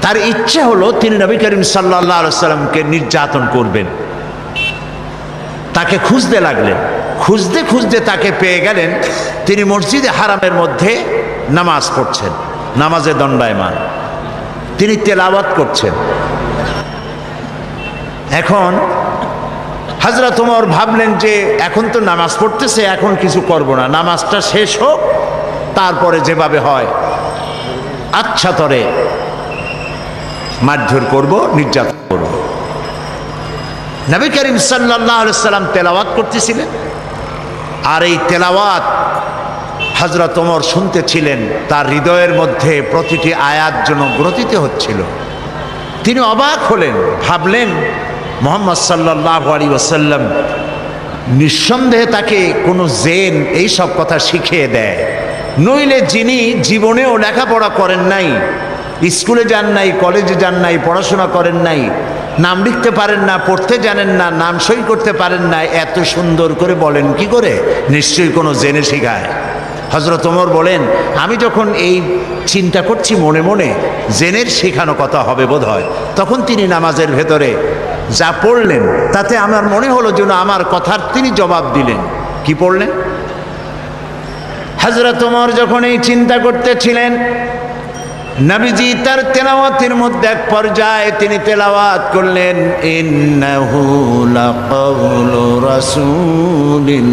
তার ইচ্ছে হলো তিনি নবী করিম সাল্লাল্লাহু আলাইহি সাল্লামকে নির্যাতন করবেন। তাকে খুঁজতে লাগলেন, খুঁজতে খুঁজতে তাকে পেয়ে গেলেন। তিনি মসজিদে হারামের মধ্যে নামাজ পড়ছেন, নামাজে দণ্ডায়মান, তিনি তেলাওয়াত করছেন। এখন হযরত ওমর ভাবলেন যে এখন তো নামাজ পড়তেছে, এখন কিছু করব না, নামাজটা শেষ হোক, তারপরে যেভাবে হয় আচ্ছা তরে মারধর করব, নির্যাতন করব। নবী করিম সাল্লাল্লাহু আলাইহি সাল্লাম তেলাওয়াত করতেছিলেন, আর এই তেলাওয়াত হযরত ওমর শুনতেছিলেন। তার হৃদয়ের মধ্যে প্রতিটি আয়াত যেন গ্রথিত হচ্ছিল। তিনি অবাক হলেন, ভাবলেন মুহাম্মদ সাল্লাল্লাহু আলাইহি ওয়াসাল্লাম নিঃসন্দেহে তাকে কোনো জেন এই সব কথা শিখিয়ে দেয়, নইলে যিনি জীবনেও লেখাপড়া করেন নাই, স্কুলে যান নাই, কলেজে যান নাই, পড়াশোনা করেন নাই, নাম লিখতে পারেন না, পড়তে জানেন না, নাম সই করতে পারেন না, এত সুন্দর করে বলেন কি করে? নিশ্চয়ই কোনো জেনে শেখায়। হযরত ওমর বলেন, আমি যখন এই চিন্তা করছি মনে মনে, জেনের শেখানো কথা হবে বোধ হয়, তখন তিনি নামাজের ভেতরে যা পড়লেন তাতে আমার মনে হলো যেন আমার কথার তিনি জবাব দিলেন। কি পড়লেন? হযরত ওমর যখন এই চিন্তা করতেছিলেন, নবীজি তার তেলাওয়াতের মধ্যে এক পর্যায়ে তিনি তেলাওয়াত করলেন, ইন্নাহু লাকাউলু রাসূলিন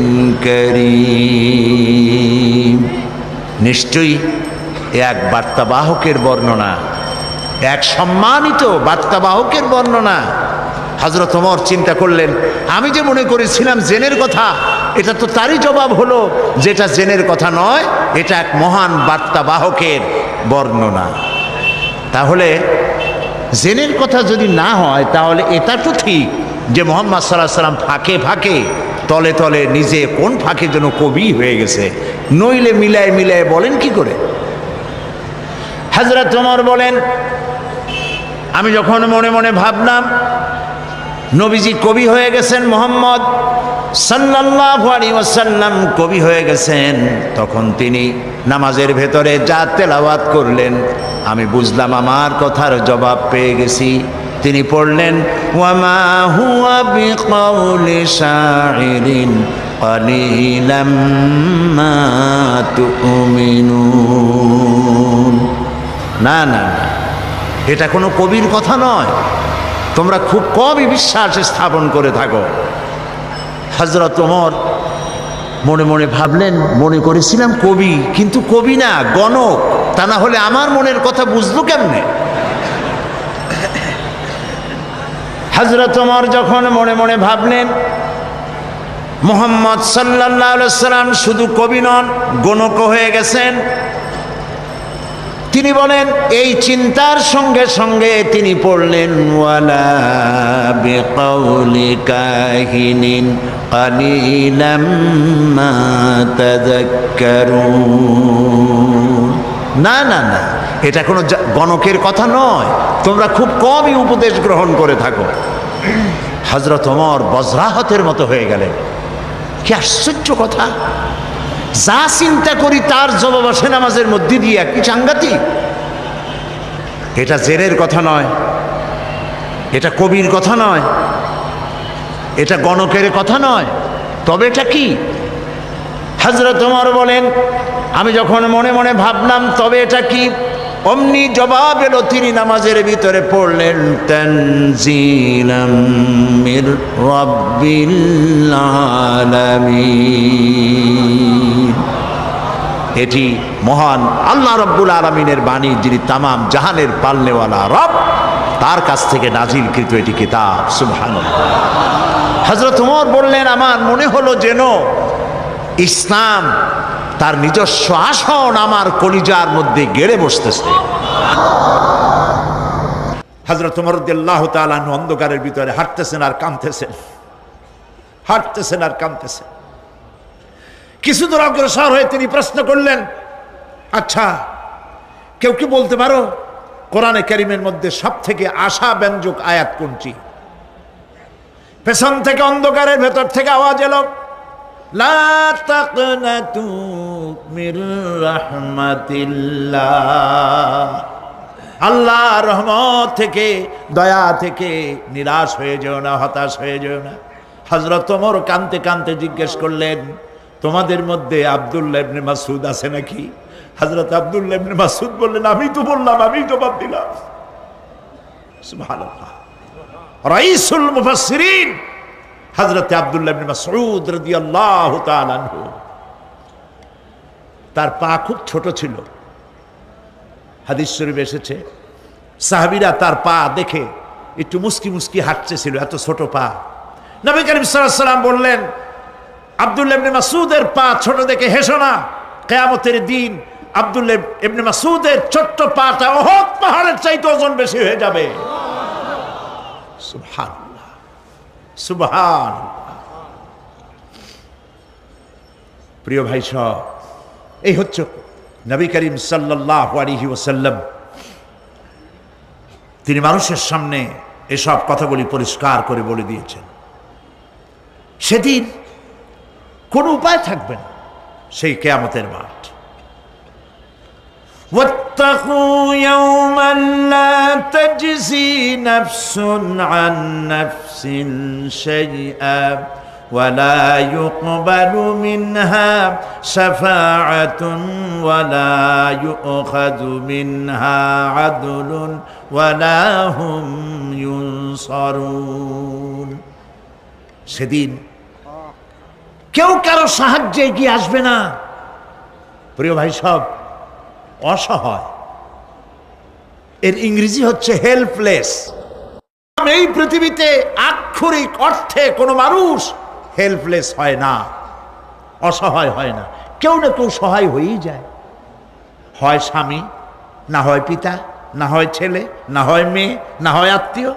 কারীম। নিশ্চয়ই এক বার্তাবাহকের বর্ণনা, এক সম্মানিত বার্তাবাহকের বর্ণনা। হযরত ওমর চিন্তা করলেন, আমি যে মনে করেছিলাম জেনের কথা, এটা তো তারই জবাব হলো যেটা জেনের কথা নয়, এটা এক মহান বার্তাবাহকের বর্ণনা। তাহলে জেনের কথা যদি না হয়, তাহলে এটা তো ঠিক যে মুহাম্মদ সাল্লাল্লাহু আলাইহি ওয়াসাল্লাম ফাঁকে ফাঁকে তলে তলে নিজে কোন ফাঁকে যেন কবি হয়ে গেছে, নইলে মিলায় মিলায় বলেন কি করে? হযরত ওমর বলেন, আমি যখন মনে মনে ভাবলাম নবীজি কবি হয়ে গেছেন, মুহাম্মদ সাল্লাল্লাহু আলাইহি ওয়াসাল্লাম কবি হয়ে গেছেন, তখন তিনি নামাজের ভেতরে যা তেলাওয়াত করলেন আমি বুঝলাম আমার কথার জবাব পেয়ে গেছি। তিনি পড়লেন, ওয়ামা হুয়া বিকাউলি শাইরিন কালিলাম মা তুমিনুন। না না না, এটা কোনো কবির কথা নয়, তোমরা খুব কমই বিশ্বাস স্থাপন করে থাকো। হযরত ওমর মনে মনে ভাবলেন, মনে করেছিলাম কবি, কিন্তু কবি না, গণক, তা না হলে আমার মনের কথা বুঝলো কেমনে? হযরত ওমর যখন মনে মনে ভাবলেন মুহাম্মদ সাল্লাল্লাহু আলাইহি ওয়াসাল্লাম শুধু কবি নন, গণক হয়ে গেছেন, তিনি বলেন, এই চিন্তার সঙ্গে সঙ্গে তিনি পড়লেন, ওয়ালা বিকাউলি কাহিনিন কালিলাম মা তাযাক্কারুন। না না না, এটা কোনো গণকের কথা নয়, তোমরা খুব কমই উপদেশ গ্রহণ করে থাকো। হযরত ওমর বজ্রাহতের মতো হয়ে গেলেন। কি আশ্চর্য কথা! যা চিন্তা করি তার জবাব আসে নামাজের মধ্যে দিয়ে, কি সাংঘাতিক! এটা জেনের কথা নয়, এটা কবির কথা নয়, এটা গণকের কথা নয়, তবে এটা কি? হযরত ওমর বলেন, আমি যখন মনে মনে ভাবলাম তবে এটা কি, অমনি জবাব এলো, তিনি নামাজের ভিতরে পড়লেন, তানজিলাম মির রাব্বিল আলামিন। এটি মহান আল্লাহ রাব্বুল আলামিনের বাণী, যিনি তামাম জাহানের পালনেওয়ালা রব, তার কাছ থেকে নাজিলকৃত এটি কিতাব। সুবহানাল্লাহ। হযরত ওমর বললেন, আমার মনে হলো যেন ইসলাম তার নিজস্ব আসন আমার কলিজার মধ্যে গেড়ে বসতেছে। হযরত ওমর রাদিয়াল্লাহু তাআলা অন্ধকারের ভিতরে হাঁটতেছেন আর কাঁদতেছেন, হাঁটতেছেন আর কাঁদতেছেন। কিছু দূর অগ্রসর হয়ে তিনি প্রশ্ন করলেন, আচ্ছা কেউ কি বলতে পারো কোরআনে কারীমের মধ্যে সব থেকে আশা ব্যঞ্জক আয়াত কোনটি? পেছন থেকে অন্ধকারের ভেতর থেকে আওয়াজ এলো, লা তাকনাতু মির রাহমাতিল্লাহ। আল্লাহ রহমত থেকে, দয়া থেকে নিরাশ হয়ে যেও না, হতাশ হয়ে যেও না। হযরত ওমর কাঁদতে কাঁদতে জিজ্ঞেস করলেন, তোমাদের মধ্যে আব্দুল্লাহ ইবনে মাসউদ আছে নাকি? হযরত আব্দুল্লাহ ইবনে মাসউদ বললেন, আমি তো বললাম, আমি জবাব দিলাম। সুবহানাল্লাহ। রাইসুল মুফাসসিরিন হযরত আব্দুল্লাহ ইবনে মাসউদ রাদিয়াল্লাহু তাআলা আনহু, তার পা খুব ছোট ছিল। হাদিস শরীফে এসেছে সাহাবীরা তার পা দেখে একটু মুস্কি মুস্কি হাঁটতেছিল, এত ছোট পা। নবী করিম সাল্লাল্লাহু আলাইহি ওয়াসাল্লাম বললেন, আব্দুল্লাহ ইবনে মাসউদের পা ছোট দেখে হেসো না, কিয়ামতের দিন আব্দুল্লাহ ইবনে মাসউদের ছোট্ট পাটা উহুদ পাহাড়ের চাইতে ওজন বেশি হয়ে যাবে। সুবহানাল্লাহ, সুবহানাল্লাহ। প্রিয় ভাই সব, এই হচ্ছে নবী করিম সাল্লাল্লাহু আলাইহি ওয়াসাল্লাম। তিনি মানুষের সামনে এসব কথাগুলি পরিষ্কার করে বলে দিয়েছেন। সেদিন কোনো উপায় থাকবে না, সেই কিয়ামতের মাঠ। واتقوا يوما لا تجزي نفس عن نفس شيئا ولا يقبل منها شفاعة ولا يؤخذ منها عدل ولا هم ينصرون। সেদিন কেউ কারো সাহায্যে এগিয়ে আসবে না। প্রিয় ভাই সব, অসহায়, এর ইংরেজি হচ্ছে হেল্পলেস। এই পৃথিবীতে আক্ষরিক অর্থে কোনো মানুষ হেল্পলেস হয় না, অসহায় হয় না। কেউ না কেউ সহায় হয়েই যায়, হয় স্বামী, না হয় পিতা, না হয় ছেলে, না হয় মেয়ে, না হয় আত্মীয়,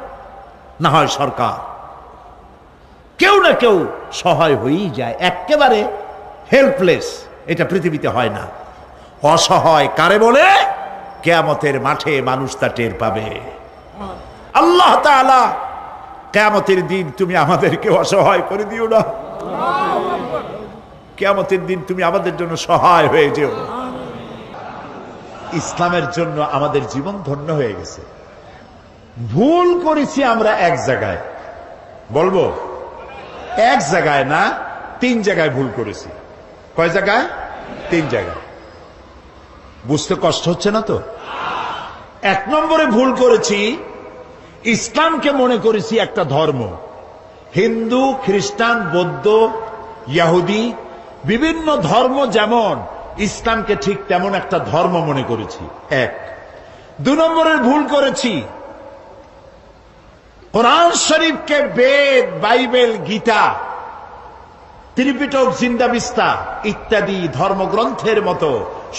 না হয় সরকার। কেউ না কেউ সহায় হয়েই যায়। একেবারে হেল্পলেস এটা পৃথিবীতে হয় না। অসহায় কারে বলে? কিয়ামতের মাঠে মানুষ তা টের পাবে। আল্লাহ তাআলা কিয়ামতের দিন তুমি আমাদেরকে অসহায় করে দিও না। কিয়ামতের দিন তুমি আমাদের জন্য সহায় হয়ে যেও। ইসলামের জন্য আমাদের জীবন ধন্য হয়ে গেছে। ভুল করেছি আমরা এক জায়গায়, বলবো এক জায়গায় না, 3 জায়গায় ভুল করেছি। কয় জায়গায়? 3 জায়গায়। বুঝতে কষ্ট হচ্ছে না তো? 1 নম্বরে ভুল করেছি, ইসলামকে মনে করেছি একটা ধর্ম। হিন্দু, খ্রিস্টান, বৌদ্ধ, ইহুদি বিভিন্ন ধর্ম যেমন, ইসলামকে ঠিক তেমন একটা ধর্ম মনে করেছি। 1। 2 নম্বরের ভুল করেছি, কোরআন শরীফকে বেদ, বাইবেল, গীতা, ত্রিপিটক, জিন্দাবিস্তা ইত্যাদি ধর্মগ্রন্থের মতো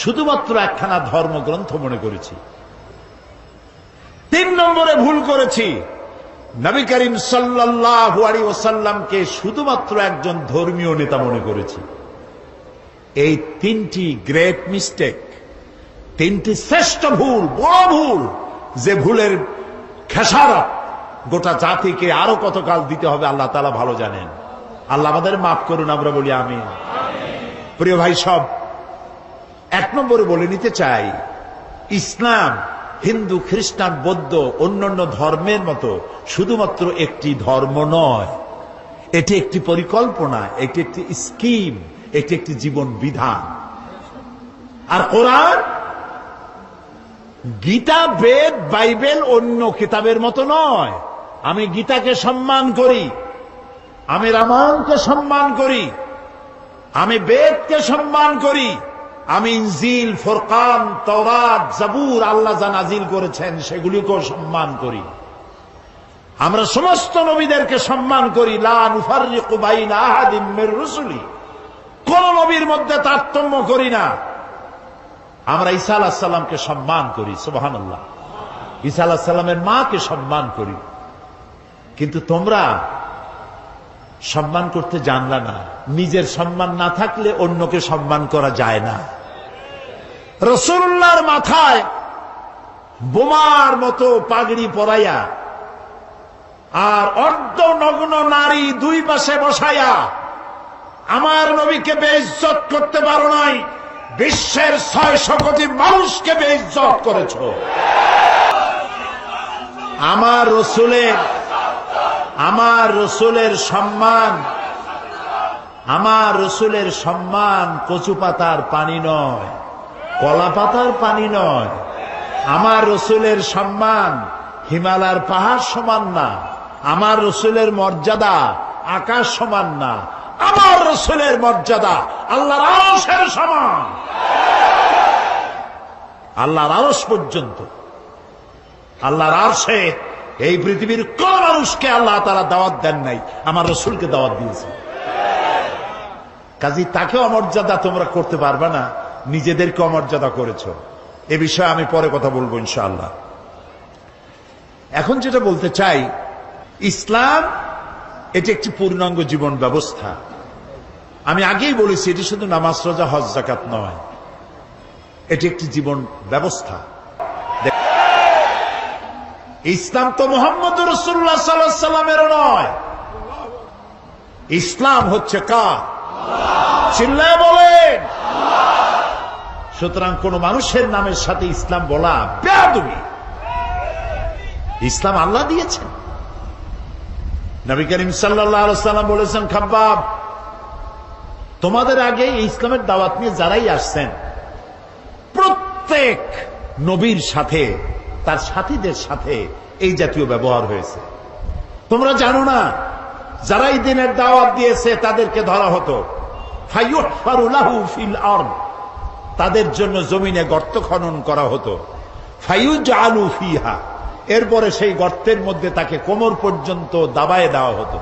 শুধুমাত্র একখানা ধর্মগ্রন্থ মনে করেছি। 3 নম্বরে ভুল করেছি, নবী করিম সাল্লাল্লাহু আলাইহি ওয়াসাল্লামকে শুধুমাত্র একজন ধর্মীয় নেতা মনে করেছি। এই 3টি গ্রেট মিস্টেক, 3টি শ্রেষ্ঠ ভুল, বড় ভুল, যে ভুলের খেসারত গোটা জাতিকে আরো কতকাল দিতে হবে আল্লাহ তাআলা ভালো জানেন। আল্লাহ আমাদের মাফ করুন, আমরা বলি আমিন। প্রিয় ভাই সব, 1 নম্বরে বলে নিতে চাই, ইসলাম হিন্দু, খ্রিস্টান, বৌদ্ধ অন্যান্য ধর্মের মতো শুধুমাত্র একটি ধর্ম নয়। এটি একটি পরিকল্পনা, এটি একটি স্কিম, এটি একটি জীবন বিধান। আর কোরআন, গীতা, বেদ, বাইবেল অন্য কিতাবের মতো নয়। আমি গীতাকে সম্মান করি, আমি রামায়ণকে সম্মান করি, আমি বেদকে সম্মান করি, আমি ইনজিল, ফুরকান, তাওরাত, জাবুর আল্লাহ যা নাজিল করেছেন সেগুলিকেও সম্মান করি। আমরা সমস্ত নবীদেরকে সম্মান করি। লা নুফাররিকু বাইনা আহাদিম মির রুসুলি, কোন নবীর মধ্যে তারতম্য করি না। আমরা ঈসা আলাইহিস সালামকে সম্মান করি, সুবহানাল্লাহ। ঈসা আলাইহিস সালামের মাকে সম্মান করি। কিন্তু তোমরা সম্মান করতে জানলা না। নিজের সম্মান না থাকলে অন্যকে সম্মান করা যায় না। রাসূলুল্লাহর মাথায় বোমার মতো পাগড়ি পরাইয়া আর অর্ধনগ্ন নারী 2 পাশে বসাইয়া আমার নবীকে বেইজ্জত করতে পারো নাই, বিশ্বের 600 কোটি মানুষকে বেইজ্জত করেছো। আমার রসুলের সম্মান কচু পাতার পানি নয়, কলা পাতার পানি নয়। আমার রসুলের সম্মান হিমালয়ের পাহাড় সমান না। আমার রসুলের মর্যাদা আকাশ সমান না। আমার রসুলের মর্যাদা আল্লাহর আরশের সমান। আল্লাহর আরশ পর্যন্ত, আল্লাহর আরশে এই পৃথিবীর কোন মানুষকে আল্লাহ তাআলা দাওয়াত দেন নাই, আমার রসুলকে দাওয়াত দিয়েছে। কাজী তাকে অমর্যাদা তোমরা করতে পারবে না, নিজেদেরকে অমর্যাদা করেছো। এ বিষয়ে আমি পরে কথা বলবো ইনশাআল্লাহ। এখন যেটা বলতে চাই, ইসলাম এটি একটি পূর্ণাঙ্গ জীবন ব্যবস্থা। আমি আগেই বলেছি, এটি শুধু নামাজ রোজা হজ যাকাত নয়, এটি একটি জীবন ব্যবস্থা। ইসলাম তো মুহাম্মদ রাসূলুল্লাহ সাল্লাল্লাহু আলাইহি ওয়াসাল্লামেরও নয়। ইসলাম হচ্ছে কার? চিল্লায় বলেন। সুতরাং কোন মানুষের নামের সাথে ইসলাম বলা বেয়াদবি। ইসলাম আল্লাহ দিয়েছেন। নবী করিম সাল্লাল্লাহু আলাইহি ওয়াসাল্লাম বলেছেন, খাব্বাব, তোমাদের আগে ইসলামের দাওয়াত নিয়ে যারাই আসছেন, প্রত্যেক নবীর সাথে তার সাথীদের সাথে এই জাতীয় ব্যবহার হয়েছে। তোমরা জানো না, যারা এই দিনের দাওয়াত দিয়েছে তাদেরকে ধরা হতো, ফায়ুহফারু লাহু ফিল আরদ, তাদের জন্য জমিনে গর্ত খনন করা হতো, ফায়ুজআলু ফিহা, এরপরে সেই গর্তের মধ্যে তাকে কোমর পর্যন্ত দাবায় দেওয়া হতো,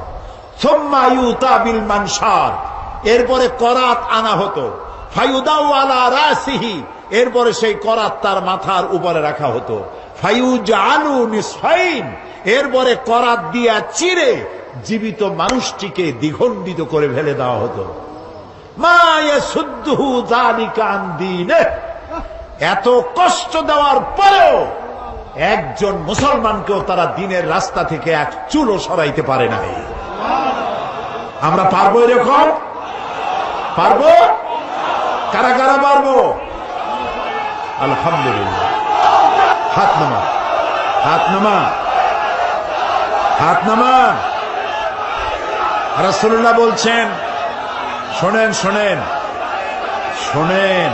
সুম্মা ইউতা বিল মানশার, এরপরে করাত আনা হতো, ফায়ুদাউ আলা রাসিহি, এরপরে সেই করাত তার মাথার উপরে রাখা হতো, ফায়ুজআলু নিসফাইন, এরপরে করাত দিয়া চিরে জীবিত মানুষটিকে দ্বিখণ্ডিত করে ফেলে দেওয়া হতো। মা ইয়াসুদ্দুহু যালিকা আন দীনিহি, এত কষ্ট দেওয়ার পরেও একজন মুসলমানকেও তারা দ্বীনের রাস্তা থেকে এক চুলও সরাইতে পারে নাই। আমরা পারবো এরকম? পারবো? কারা কারা পারবো? আলহামদুলিল্লাহ। হাত নামা, হাত নামা, হাত নামা। রাসূলুল্লাহ বলছেন, শোনেন শোনেন শোনেন,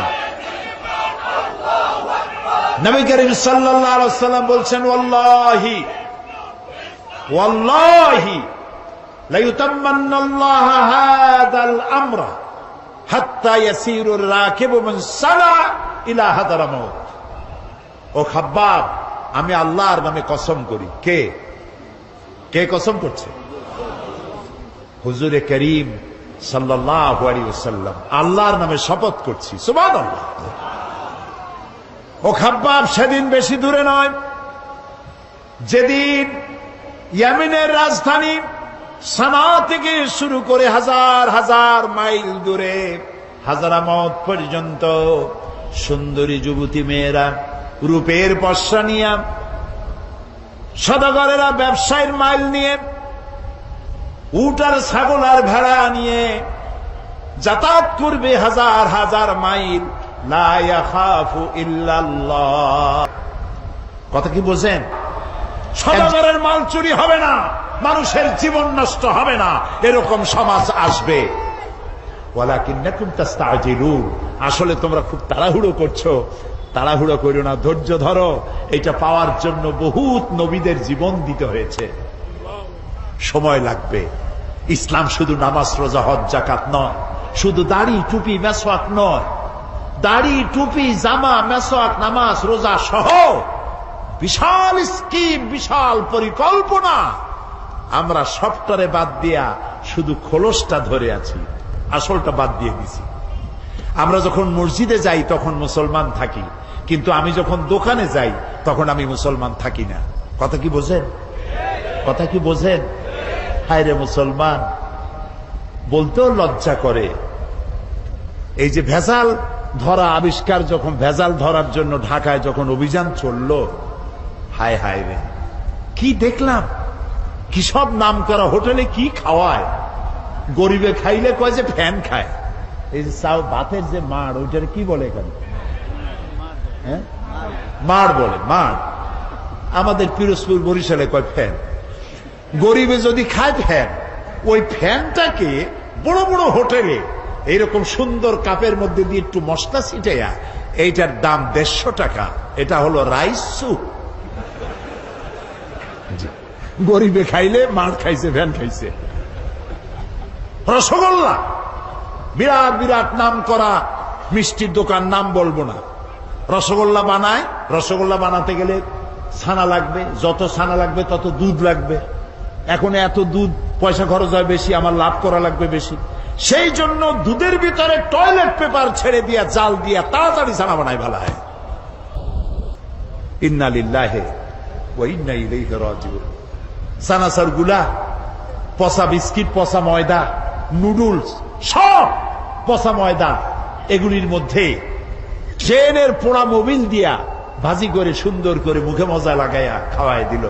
নবী করিম সাল্লাল্লাহু আলাইহি ওয়াসাল্লাম বলছেন, ওয়াল্লাহি ওয়াল্লাহি লা ইউতাম্মান্নাল্লাহু হাযাল আমরা হাত্তা ইয়াসিরুর রাকিবু মিন সানা ইলা হাদারামাউত। ও খাব্বাব, আমি আল্লাহর নামে কসম করি। কে কে কসম করছে? হুজুরে করিম সাল্লাল্লাহু আলাইহি ওয়াসাল্লাম আল্লাহর নামে শপথ করছি। সুবহানাল্লাহ। ও খাব্বাব, সেদিন বেশি দূরে নয়, যেদিন ইয়েমেনের রাজধানী সানা থেকে শুরু করে হাজার হাজার মাইল দূরে হাজারামত পর্যন্ত সুন্দরী যুবতী মেয়েরা রূপের পসরা নিয়ে, সদাগরেরা ব্যবসায়ের মাইল নিয়ে, উট আর ছাগল আর ভেড়া নিয়ে যাতায়াত করবে হাজার হাজার মাইল। লা ইয়াখাফু ইল্লাল্লাহ। কথা কি বোঝেন? সদাগরের মাল চুরি হবে না, মানুষের জীবন নষ্ট হবে না, এরকম সমাজ আসবে। ওয়ালাকিন্নাকুম তাস্তাজিলুন, আসলে তোমরা খুব তাড়াহুড়ো করছো। তাড়াহুড়ো করো না, ধৈর্য ধরো। এটা পাওয়ার জন্য বহুত নবীদের জীবন দিতে হয়েছে, সময় লাগবে। ইসলাম শুধু নামাজ রোজা হজ যাকাত নয়, শুধু দাড়ি টুপি মেসওয়াক নয়, দাড়ি টুপি জামা মেসওয়াক নামাজ রোজা সহ বিশাল স্কিম, বিশাল পরিকল্পনা। আমরা সবটারে বাদ দিয়া শুধু খোলসটা ধরে আছি, আসলটা বাদ দিয়ে দিছি। আমরা যখন মসজিদে যাই তখন মুসলমান থাকি, কিন্তু আমি যখন দোকানে যাই তখন আমি মুসলমান থাকি না। কথা কি বোঝেন? কথা কি বোঝেন? হায় রে মুসলমান, বলতেও লজ্জা করে। এই যে ভেজাল ধরা আবিষ্কার, যখন ভেজাল ধরার জন্য ঢাকায় যখন অভিযান চললো, হায় হায় রে, কি দেখলাম! কি সব নাম করা হোটেলে কি খাওয়ায়! গরিবে খাইলে কয় যে ফ্যান খায়। এই যে চাও ভাতের যে মাড়, ওইটার কি বলে এখানে? হ্যাঁ, মাড় বলে, মাড়। আমাদের পিরোজপুর বরিশালে কয় ফ্যান, গরিবে যদি খায় ফ্যান, ওই ফ্যানটাকে বড় বড় হোটেলে এইরকম সুন্দর কাপের মধ্যে দিয়ে একটু মশলা ছিটাইয়া, এইটার দাম 150 টাকা। এটা হলো রাইস স্যুপ। গরিবে খাইলে মার খাইছে, ফ্যান খাইছে। রসগোল্লা, বিরাট বিরাট নাম করা মিষ্টির দোকান, নাম বলবো না, রসগোল্লা বানায়। রসগোল্লা বানাতে গেলে ছানা লাগবে, যত ছানা লাগবে তত দুধ লাগবে। এখন এত দুধ, পয়সা খরচ হয় বেশি, আমার লাভ করা লাগবে বেশি। সেই জন্য দুধের ভিতরে টয়লেট পেপার ছেড়ে দিয়া, জাল দিয়া তাড়াতাড়ি ছানা বানায় ফেলা হয়। ইন্না লিল্লাহি ওয়া ইন্না ইলাইহি রাজিউন। সানাসার গুলা, পচা বিস্কিট, পচা ময়দা, নুডলস, সব পচা ময়দা। এগুলির মধ্যে ট্রেনের পোড়া মোবিল দিয়া ভাজি করে সুন্দর করে মুখে মজা লাগাইয়া খাওয়াই দিল।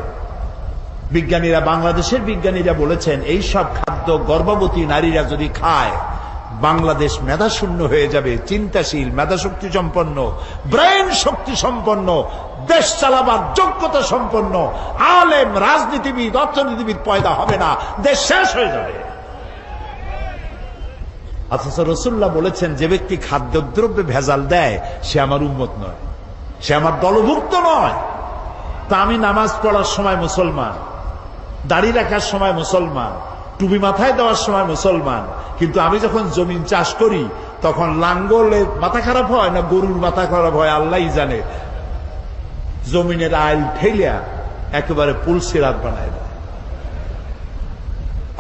বিজ্ঞানীরা, বাংলাদেশের বিজ্ঞানীরা বলেছেন, এই সব খাদ্য গর্ভবতী নারীরা যদি খায়, বাংলাদেশ মেধাশূন্য হয়ে যাবে। চিন্তাশীল, মেধাশক্তি সম্পন্ন, ব্রেন শক্তি সম্পন্ন, দেশ চালাবার যোগ্যতা সম্পন্ন আলেম, রাজনীতিবিদ, অর্থনীতিবিদ পয়দা হবে না, দেশ শেষ হয়ে যাবে। অথচ রাসূলুল্লাহ বলেছেন, যে ব্যক্তি খাদ্যদ্রব্যে ভেজাল দেয় সে আমার উম্মত নয়, সে আমার দলভুক্ত নয়। তা আমি নামাজ পড়ার সময় মুসলমান, দাড়ি রাখার সময় মুসলমান, টুপি মাথায় দেওয়ার সময় মুসলমান, কিন্তু আমি যখন জমিন চাষ করি তখন লাঙ্গলের মাথা খারাপ হয় না গরুর মাথা খারাপ হয় আল্লাহই জানে, জমিনের আইল ঠেলিয়া একেবারে পুলসিরাত বানায় দেয়।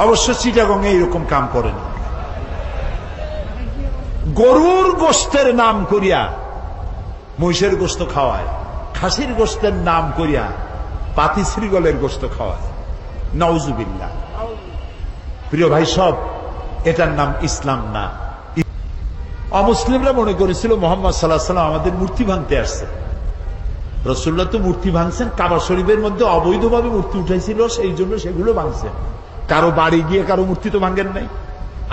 অবশ্য চিটাগং এইরকম কাম করেন। গরুর গোশতের নাম করিয়া মহিষের গোশত খাওয়ায়, খাসির গোশতের নাম করিয়া পাতি শ্রীগলের গোশত খাওয়ায়। নাউজুবিল্লাহ। প্রিয় ভাই সব, এটার নাম ইসলাম না। অমুসলিমরা মনে করেছিল মুহাম্মদ সাল্লাল্লাহু আলাইহি ওয়াসাল্লাম আমাদের মূর্তি ভাঙতে আসছে। রাসূলুল্লাহ তো মূর্তি ভাঙছেন, কাবা শরীফের মধ্যে অবৈধভাবে মূর্তি উঠাইছিল, সেই জন্য সেগুলো ভাঙছেন। কারো বাড়ি গিয়ে কারো মূর্তি তো ভাঙেন নাই।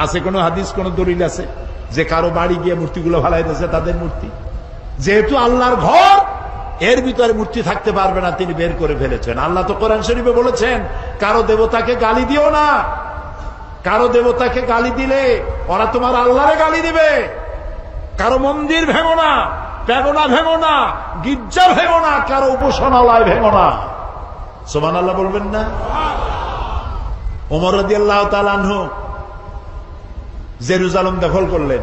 আছে কোনো হাদিস, কোন দলিল আছে যে কারো বাড়ি গিয়ে মূর্তিগুলো ফালাইতেছে তাদের মূর্তি? যেহেতু আল্লাহর ঘর, এর ভিতরে মূর্তি থাকতে পারবে না, তিনি বের করে ফেলেছেন। আল্লাহ তো কোরআন শরীফে বলেছেন, কারো দেবতাকে গালি দিও না, কারো দেবতাকে গালি দিলে ওরা তোমার আল্লাহরে গালি দিবে। কারো মন্দির ভেঙো না, প্যাগোডা ভেঙো না, গির্জা ভেঙো না, কারো উপাসনালয় ভেঙো না। সুবহানাল্লাহ বলবেন না? ওমর রাদিয়াল্লাহু তাআলা আনহু জেরুজালেম দখল করলেন।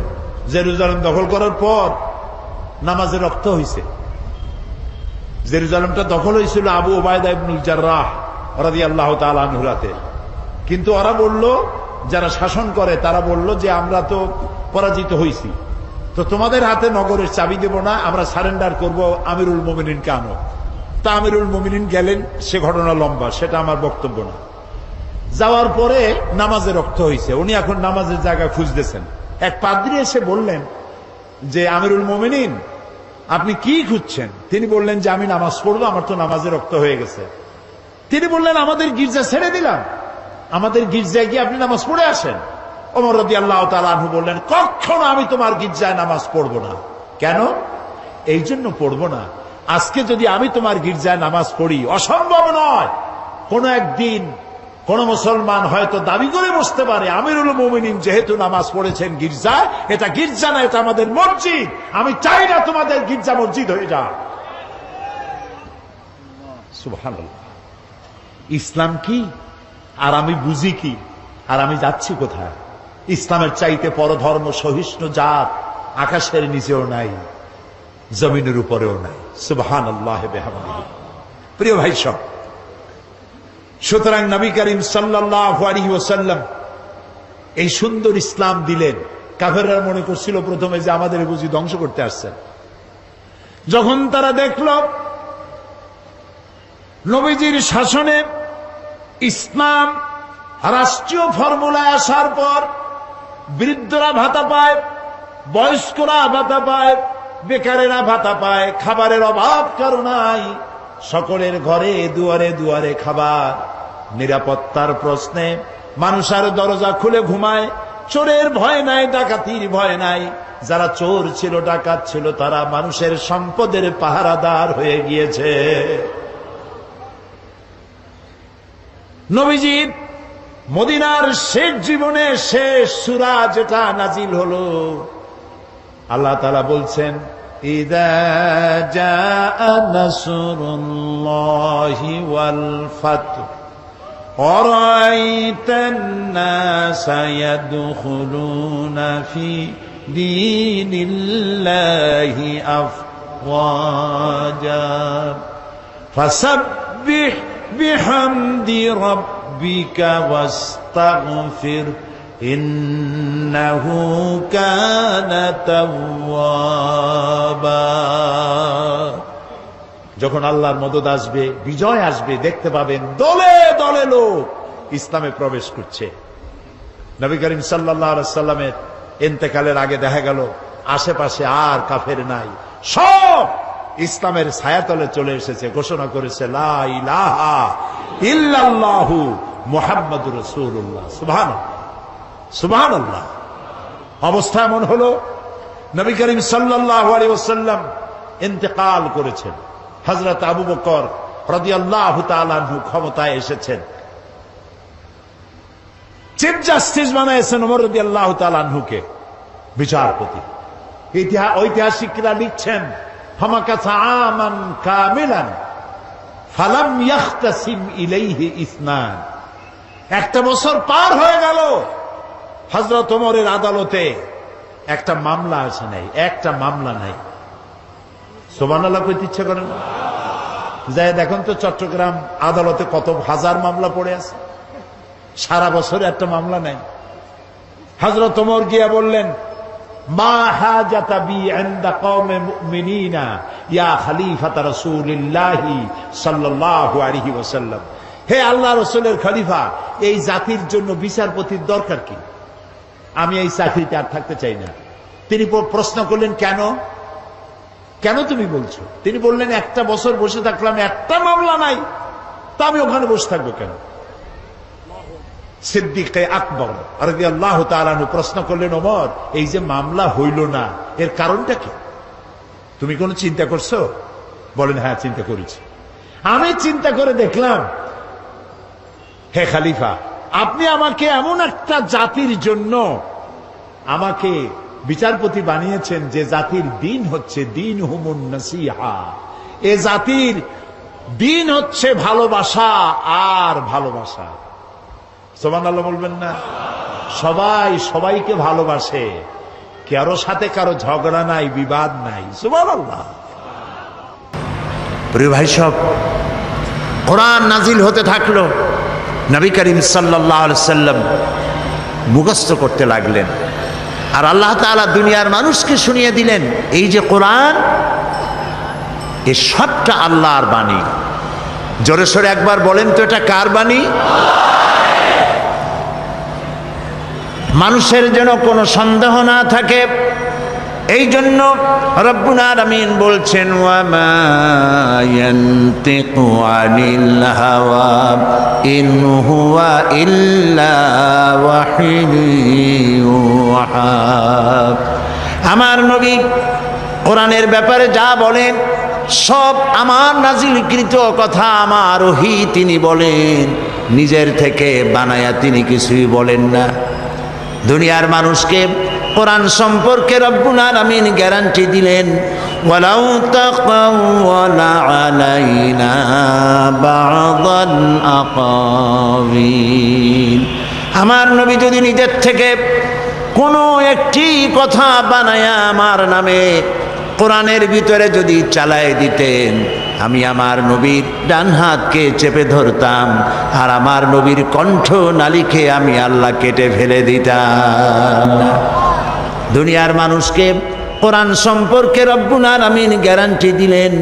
জেরুজালেম দখল করার পর নামাজে রক্ত হয়েছে। জেরুজালেমটা দখল হয়েছিল আবু উবাইদা ইবনুল জাররাহ রাদিয়াল্লাহু তাআলা আনহুর হাতে। কিন্তু ওরা বলল, যারা শাসন করে তারা বলল যে আমরা তো পরাজিত হয়েছি, তো তোমাদের হাতে নগরের চাবি দেব না, আমরা সারেন্ডার করব, আমিরুল মুমিনিনকে আনো। তা আমিরুল মুমিনিন গেলেন, সে ঘটনা লম্বা, সেটা আমার বক্তব্য না। যাওয়ার পরে নামাজে রক্ত হয়েছে, উনি এখন নামাজের জায়গা খুঁজতেছেন। এক পাদ্রী এসে বললেন যে, আমিরুল মুমিনিন আপনি কি খুঁজছেন? তিনি বললেন যে, আমি নামাজ পড়বো, আমার তো নামাজে রক্ত হয়ে গেছে। তিনি বললেন, আমাদের গির্জা ছেড়ে দিলাম, আমাদের গির্জায় গিয়ে আপনি নামাজ পড়ে আসেন। ওমর রাদিয়াল্লাহু তাআলা আনহু বললেন, কখনো আমি তোমার গির্জায় নামাজ পড়বো না। কেন? এই জন্য পড়বো না, আজকে যদি আমি তোমার গির্জায় নামাজ পড়ি, অসম্ভব নয়, কোন একদিন কোন মুসলমান হয়তো দাবি করে বসতে পারে, আমিরুল মুমিনিন যেহেতু নামাজ পড়েছেন গির্জায়, এটা গির্জা না, এটা আমাদের মসজিদ, আমি চাই না তোমাদের গির্জা মসজিদ হয়ে যা। সুবহানাল্লাহ। ইসলাম কি আর আমি বুঝি কি, আর আমি যাচ্ছি কোথায়? ইসলামের চাইতে পরধর্ম সহিষ্ণু জাত আকাশের নিচেও নাই, জমিনের উপরেও নাই। সুবহানাল্লাহ বিহামদিহি। প্রিয় ভাই সব, সুতরাং নবী করিম সাল্লাল্লাহু আলাইহি ওয়াসাল্লাম এই সুন্দর ইসলাম দিলেন। কাফেররা মনে করছিল প্রথমে যে আমাদের বুঝি ধ্বংস করতে আসছেন। যখন তারা দেখল নবীজির শাসনে ইসলাম রাষ্ট্রীয় ফর্মুলায় আসার পর বৃদ্ধরা ভাতা পায়, বয়স্করা ভাতা পায়, বেকারেরা ভাতা পায়, খাবারের অভাব কারো নাই, সকলের ঘরে দুয়ারে দুয়ারে খাবার, নিরাপত্তার প্রশ্নে মানুষ আর দরজা খুলে ঘুমায়, চোরের ভয় নাই, ডাকাতির ভয় নাই। যারা চোর ছিল, ডাকাত ছিল, তারা মানুষের সম্পদের পাহারাদার হয়ে গিয়েছে। নবীজির মদিনার শেষ জীবনে শেষ সূরা যেটা নাজিল হলো, আল্লাহ তাআলা বলছেন ইযা জাআ নাসরুল্লাহি ওয়াল ফাতহ আরাইতান নাসা ইয়াদখুলুনা ফি দীনিল্লাহি আফওয়াজা ফাসাব্বিহ বিহামদি রাব্বিকা ওয়াস্তাগফির ইন্নাহু কানা তাওয়াবা। যখন আল্লাহর মদদ আসবে, বিজয় আসবে, দেখতে পাবেন দলে দলে লোক ইসলামে প্রবেশ করছে। নবী করিম সাল্লাল্লাহু আলাইহি সাল্লামের ইন্তেকালের আগে দেখা গেল আশেপাশে আর কাফের নাই, সব ইসলামের ছায়াতলে চলে এসেছে, ঘোষণা করেছে লা ইলাহা ইল্লাল্লাহু মুহাম্মাদুর রাসূলুল্লাহ। সুবহানাল্লাহ, সুবহানাল্লাহ। অবস্থা এমন হলো, নবী করিম সাল্লাল্লাহু আলাইহি ওয়াসাল্লাম ইন্তেকাল করেছেন, হযরত আবু বকর রাদিয়াল্লাহু তাআলা আনহু ক্ষমতায় এসেছেন, চিফ জাস্টিস বানাইছেন ওমর রাদিয়াল্লাহু তাআলা আনহুকে বিচারপতি। ঐতিহাসিকরা লিখছেন ফামাকাসা আমান কামিলান ফালাম ইয়াখতাসিম ইলাইহি ইসনান। একটা বছর পার হয়ে গেল, হযরত ওমরের আদালতে একটা মামলা আসে নাই, একটা মামলা নাই। সুবহানাল্লাহ কইতে ইচ্ছা করেন? যাই দেখুন তো চট্টগ্রাম আদালতে কত হাজার মামলা পড়ে আছে, সারা বছরে একটা মামলা নাই। হযরত ওমর গিয়া বললেন মা হাজাতা বি ইনদা কওমে মুমিনিনা ইয়া খলিফাতা রাসূলিল্লাহি সাল্লাল্লাহু আলাইহি ওয়াসাল্লাম। হে আল্লাহর রাসূলের খলিফা, এই জাতির জন্য বিচারপতির দরকার কি? আমি এই চাকরিতে আর থাকতে চাই না। তিনি প্রশ্ন করলেন কেন, কেন তুমি বলছো? তিনি বললেন একটা বছর বসে থাকলাম, একটা মামলা নাই, তা আমি ওখানে বসে থাকবো কেন? সিদ্দিকে আকবর রাদিয়াল্লাহু তাআলা আনহু প্রশ্ন করলেন ওমর, এই যে মামলা হইল না, এর কারণটা কি? তুমি কোনো চিন্তা করছো? বলেন হ্যাঁ, চিন্তা করেছি। আমি চিন্তা করে দেখলাম, হে খলিফা, আপনি আমাকে এমন একটা জাতির জন্য আমাকে বিচারপতি বানিয়েছেন যে জাতির দিন হচ্ছে দিন হুমুন নাসিহা, এ জাতির দিন হচ্ছে ভালোবাসা আর ভালোবাসা। সুবহানাল্লাহ বলবেন না? সবাই সবাইকে ভালোবাসে, কারো সাথে কারো ঝগড়া নাই, বিবাদ নাই। সুবহানাল্লাহ। প্রিয় ভাই সব, কোরআন নাজিল হতে থাকলো, নবী করিম সাল্লাল্লাহু আলাইহি সাল্লাম মুখস্থ করতে লাগলেন, আর আল্লাহ তাআলা দুনিয়ার মানুষকে শুনিয়ে দিলেন এই যে কোরআন, এই সবটা আল্লাহর বাণী। জোরে সোরে একবার বলেন তো, এটা কার বাণী? মানুষের যেন কোনো সন্দেহ না থাকে, এই জন্য রব্বুল আলামিন বলছেন ওয়া মা ইয়ানতিকু আনিল হাওয়া ইন হুয়া ইল্লা ওয়াহিয়ুন ইউহা। আমার নবী কোরআনের ব্যাপারে যা বলেন সব আমার নাজিলকৃত কথা, আমার ওহী তিনি বলেন, নিজের থেকে বানায়া তিনি কিছুই বলেন না। দুনিয়ার মানুষকে কোরআন সম্পর্কে রব্বুল আলামিন গ্যারান্টি দিলেন, ওয়ালাউ তাকাওয়ালা আলাইনা বা'দাল আকাওয়িল। আমার নবী যদি নিজের থেকে কোনো একটি কথা বানায়া আমার নামে কোরআনের ভিতরে যদি চালায় দিতেন, আমি আমার নবীর ডান হাতকে চেপে ধরতাম, আর আমার নবীর কণ্ঠ নালীকে আমি আল্লাহ কেটে ফেলে দিতাম। দুনিয়ার মানুষকে কোরআন সম্পর্কে রব্বুল আলামিন গ্যারান্টি দিলেন,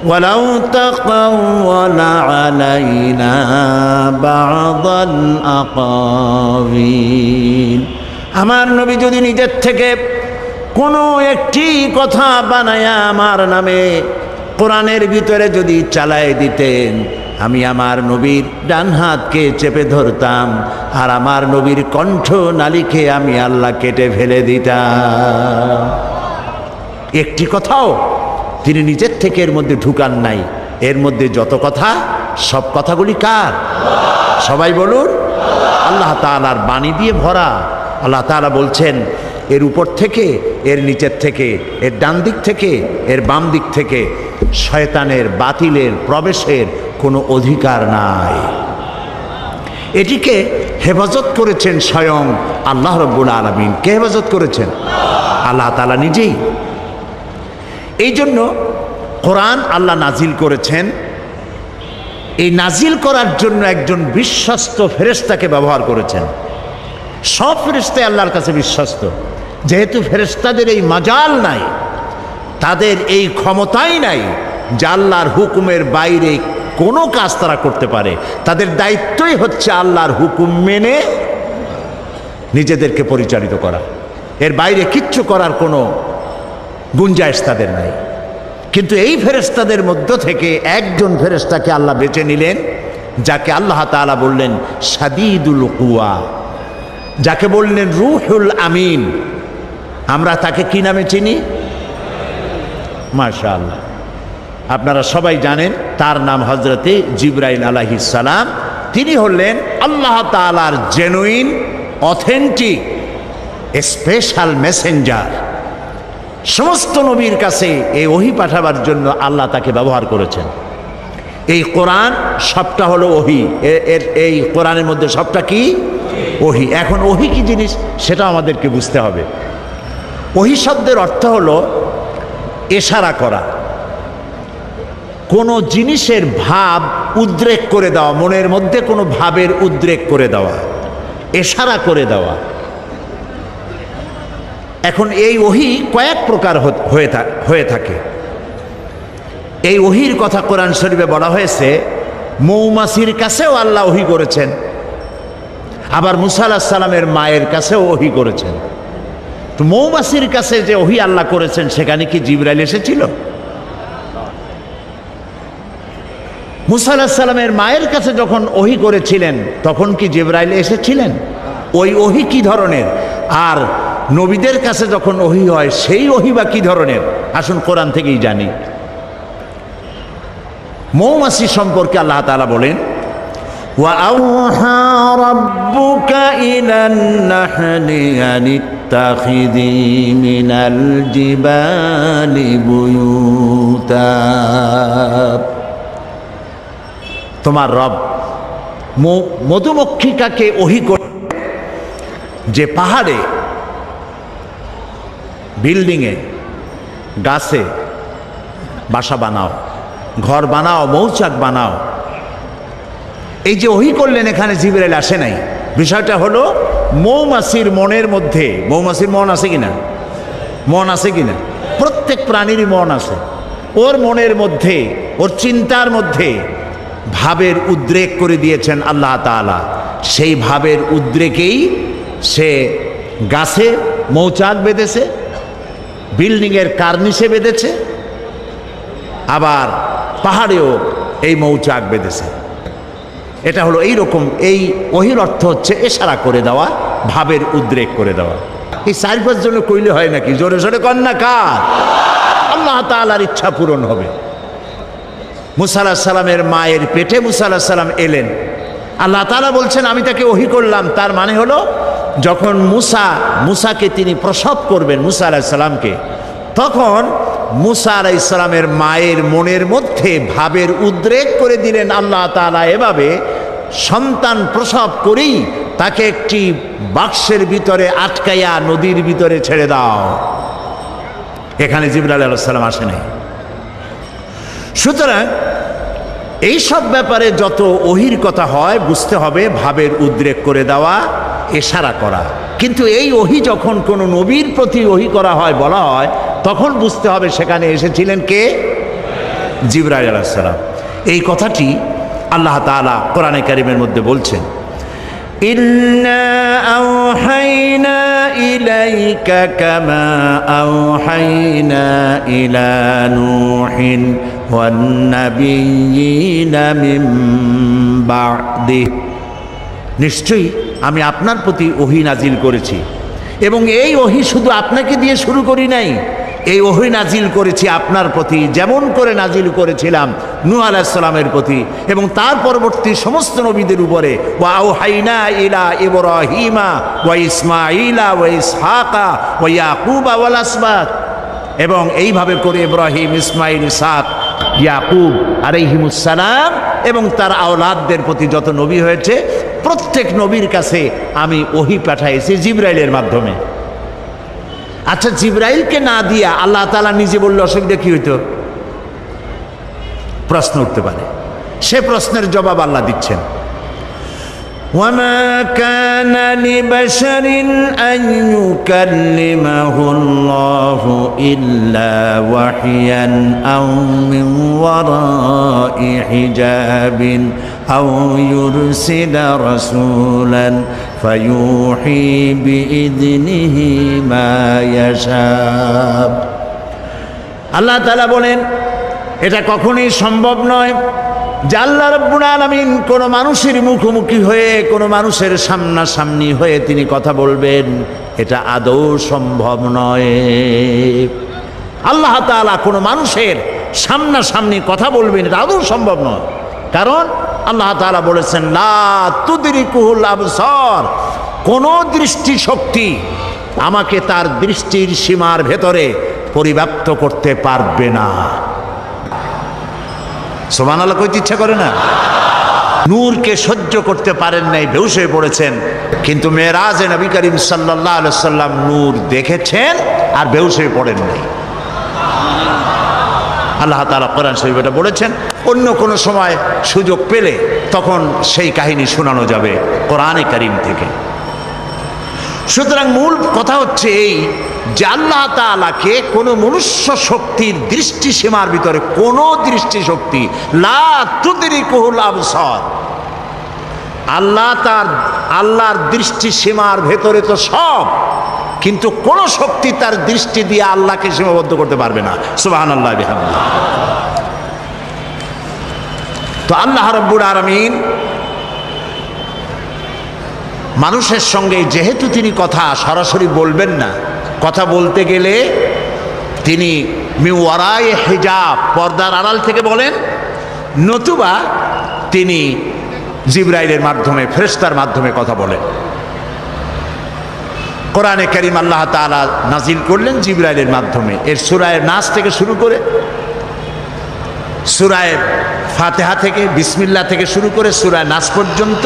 ওয়ালাউ তাকাওয়ালা আলাইনা বা'দাল আকাওয়িল। আমার নবী যদি নিজের থেকে কোনো একটি কথা বানায়া আমার নামে কোরআনের ভিতরে যদি চালায় দিতেন, আমি আমার নবীর ডান হাতকে চেপে ধরতাম, আর আমার নবীর কণ্ঠ নালীকে আমি আল্লাহ কেটে ফেলে দিতাম। একটি কথাও তিনি নিজের থেকে এর মধ্যে ঢুকান নাই। এর মধ্যে যত কথা সব কথাগুলি কার? সবাই বলুন আল্লাহ তাআলার বাণী দিয়ে ভরা। আল্লাহ তাআলা বলছেন এর উপর থেকে, এর নিচের থেকে, এর ডান দিক থেকে, এর বাম দিক থেকে শয়তানের বাতিলের প্রবেশের কোনো অধিকার নাই। এটিকে হেফাজত করেছেন স্বয়ং আল্লাহ রাব্বুল আলামিন। কে হেফাজত করেছেন? আল্লাহ তাআলা নিজেই। এই জন্য কোরআন আল্লাহ নাজিল করেছেন। এই নাজিল করার জন্য একজন বিশ্বস্ত ফেরেশতাকে ব্যবহার করেছেন। সব ফেরেশতাই আল্লাহর কাছে বিশ্বস্ত। যেহেতু ফেরেশতাদের এই মাজাল নাই, তাদের এই ক্ষমতাই নাই যে আল্লাহর হুকুমের বাইরে কোনো কাজ তারা করতে পারে। তাদের দায়িত্বই হচ্ছে আল্লাহর হুকুম মেনে নিজেদেরকে পরিচালিত করা। এর বাইরে কিচ্ছু করার কোনো গুঞ্জাইশ তাদের নাই। কিন্তু এই ফেরেশতাদের মধ্য থেকে একজন ফেরেশতাকে আল্লাহ বেছে নিলেন, যাকে আল্লাহ তাআলা বললেন শাদীদুল কুওয়া, যাকে বললেন রূহুল আমিন। আমরা তাকে কি নামে চিনি? মাশাআল্লাহ, আপনারা সবাই জানেন তার নাম হযরতে জিবরাইল আলাইহিস সালাম। তিনি হলেন আল্লাহ তাআলার জেনুইন, অথেন্টিক, স্পেশাল মেসেঞ্জার। সমস্ত নবীর কাছে এই ওহী পাঠাবার জন্য আল্লাহ তাকে ব্যবহার করেছেন। এই কোরআন সবটা হলো ওহী। এই কোরআনের মধ্যে সবটা কি? ওহী। এখন ওহী কি জিনিস সেটা আমাদেরকে বুঝতে হবে। ওহী শব্দের অর্থ হলো ইশারা করা, কোনো জিনিসের ভাব উদ্রেক করে দেওয়া, মনের মধ্যে কোনো ভাবের উদ্রেক করে দেওয়া, ইশারা করে দেওয়া। এখন এই ওহী কয়েক প্রকার হয়ে থাকে। এই ওহীর কথা কোরআন শরীফে বলা হয়েছে মৌমাছির কাছেও আল্লাহ ওহী করেছেন, আবার মুসা আলাইহিস সালামের মায়ের কাছেও ওহী করেছেন। তো মৌমাছির কাছে যে ওহী আল্লাহ করেছেন সেখানে কি জিবরাইল এসেছিল? মুসা আলাইহিস সালামের মায়ের কাছে যখন ওহী করেছিলেন তখন কি জিবরাইল এসেছিলেন? ওই ওহী কি ধরনের? আর নবীদের কাছে যখন ওহী হয় সেই ওহী বা কি ধরনের? আসুন কোরআন থেকেই জানি। মৌমাছি সম্পর্কে আল্লাহ তাআলা বলেন ওয়া আওহা রাব্বুকা ইলান নাহলি আনিত্তাখিযি মিনাল জিবালি বুয়ুতা। তোমার রব মধুমক্ষিকাকে ওহী করে যে পাহাড়ে, বিল্ডিংয়ে, গাছে বাসা বানাও, ঘর বানাও, মৌচাক বানাও। এই যে ওহী করলেন, এখানে জিবরাইল আসে নাই। বিষয়টা হলো মৌমাছির মনের মধ্যে, মৌমাছির মন আছে কিনা? মন আছে কিনা? প্রত্যেক প্রাণীরই মন আছে। ওর মনের মধ্যে, ওর চিন্তার মধ্যে ভাবের উদ্রেক করে দিয়েছেন আল্লাহ তাআলা। সেই ভাবের উদ্রেকেই সে গাছে মৌচাক বেঁধেছে, বিল্ডিংয়ের কার্নিশে বেঁধেছে, আবার পাহাড়েও এই মৌচাক বেঁধেছে। এটা হলো এইরকম। এই ওহীর অর্থ হচ্ছে ইশারা করে দেওয়া, ভাবের উদ্রেক করে দেওয়া। এই 4-5 জনে কইলে হয় নাকি? জোরে জোরে কন্যা কার? আল্লাহ তাআলার ইচ্ছা পূরণ হবে। মুসা আলাইহিস সালামের মায়ের পেটে মুসা আলাইহিস সালাম এলেন। আল্লাহ তাআলা বলছেন আমি তাকে ওহী করলাম। তার মানে হলো যখন মুসাকে তিনি প্রসব করবেন, মুসা আলাইহিস সালামকে, তখন মুসা আলাইহিস সালামের মায়ের মনের মধ্যে ভাবের উদ্রেক করে দিলেন আল্লাহ তাআলা এভাবে, সন্তান প্রসব করেই তাকে একটি বাক্সের ভিতরে আটকাইয়া নদীর ভিতরে ছেড়ে দাও। এখানে জিবরাইল আলাইহিস সালাম আসে নাই। সুতরাং এইসব ব্যাপারে যত ওহীর কথা হয় বুঝতে হবে ভাবের উদ্রেক করে দেওয়া, ইশারা করা। কিন্তু এই ওহী যখন কোনো নবীর প্রতি ওহী করা হয়, বলা হয়, তখন বুঝতে হবে সেখানে এসেছিলেন কে? জিবরাইল আলাইহিস সালাম। এই কথাটি আল্লাহ তাআলা কোরআনে কারীমের মধ্যে বলছেন ইন্না আওহাইনা ইলাইকা কামা আওহাইনা ইলা নূহিন ওয়ান নাবিয়্যিনা মিন বা'দিহি। নিশ্চয়ই আমি আপনার প্রতি ওহী নাজিল করেছি, এবং এই ওহী শুধু আপনাকে দিয়ে শুরু করি নাই, এই ওহী নাজিল করেছি আপনার প্রতি, যেমন করে নাজিল করেছিলাম নূহ আলাইহিস সালামের প্রতি এবং তার পরবর্তী সমস্ত নবীদের উপরে। ওয়া আওহাইনা ইলা ইব্রাহিমা ওয়া ইসমাঈলা ওয়া ইসহাকা ওয়া ইয়াকুবা ওয়াল আসবাত, এবং এইভাবে করে ইব্রাহিম, ইসমাইল, ইসহাক, ইয়াকুব আলাইহিমুস সালাম এবং তার আওলাদদের প্রতি যত নবী হয়েছে প্রত্যেক নবীর কাছে আমি ওহী পাঠাইছি জিবরাইলের মাধ্যমে। আচ্ছা, জিবরাইলকে না দিয়া আল্লাহ তাআলা নিজে বললে অসুবিধা কি হইতো? প্রশ্ন উঠতে পারে। সে প্রশ্নের জবাব আল্লাহ দিচ্ছেন। وَمَا كَانَ لِبَشَرٍ أَن يُكَلِّمَهُ اللَّهُ إِلَّا وَحْيًا أَوْ مِنْ وَرَاءِ حِجَابٍ أَوْ يُرْسِلَ رَسُولًا فَيُوحِي بِإِذْنِهِ مَا يَشَاءُ। আল্লাহ তাআলা বলেন, এটা কখনোই সম্ভব নয় যে আল্লাহ রাব্বুল আলামিন কোনো মানুষের মুখোমুখি হয়ে, কোনো মানুষের সামনাসামনি হয়ে তিনি কথা বলবেন। এটা আদৌ সম্ভব নয়। আল্লাহ তাআলা কোনো মানুষের সামনাসামনি কথা বলবেন, এটা আদৌ সম্ভব নয়। কারণ আল্লাহ তাআলা বলেছেন, লা তুদরিকুহুল আবসার, কোনো দৃষ্টি শক্তি আমাকে তার দৃষ্টির সীমার ভেতরে পরিব্যাপ্ত করতে পারবে না। সুবহানাল্লাহ কইতে ইচ্ছা করে না? নূরকে সহ্য করতে পারেন নাই, বেহুশ হয়ে পড়েছেন। কিন্তু মেরাজে নবী করিম সাল্লাল্লাহু আলাইহি সাল্লাম নূর দেখেছেন আর বেহুশ হয়ে পড়েন নাই। আল্লাহ তাআলা কোরআন শরীফে এটা বলেছেন। অন্য কোনো সময় সুযোগ পেলে তখন সেই কাহিনী শোনানো যাবে কোরআনে কারীম থেকে। সুতরাং মূল কথা হচ্ছে এই যে আল্লাহ তাআলাকে কোনো মনুষ্য শক্তির দৃষ্টি সীমার ভিতরে, কোনো দৃষ্টি শক্তি, লা তুদরিকুহুল আবসার, আল্লাহর দৃষ্টি সীমার ভেতরে তো সব, কিন্তু কোন শক্তি তার দৃষ্টি দিয়ে আল্লাহকে সীমাবদ্ধ করতে পারবে না। সুবহানাল্লাহ বিহামদিহি। তো আল্লাহ রাব্বুল আলামিন মানুষের সঙ্গে যেহেতু তিনি কথা সরাসরি বলবেন না, কথা বলতে গেলে তিনি মিওয়ারায়ে হিজাব, পর্দার আড়াল থেকে বলেন, নতুবা তিনি জিবরাইলের মাধ্যমে, ফেরেশতার মাধ্যমে কথা বলেন। কোরআনে কারীম আল্লাহ তাআলা নাজিল করলেন জিবরাইলের মাধ্যমে। এর সূরা নাস থেকে শুরু করে, সূরা ফাতিহা থেকে, বিসমিল্লাহ থেকে শুরু করে সূরা নাস পর্যন্ত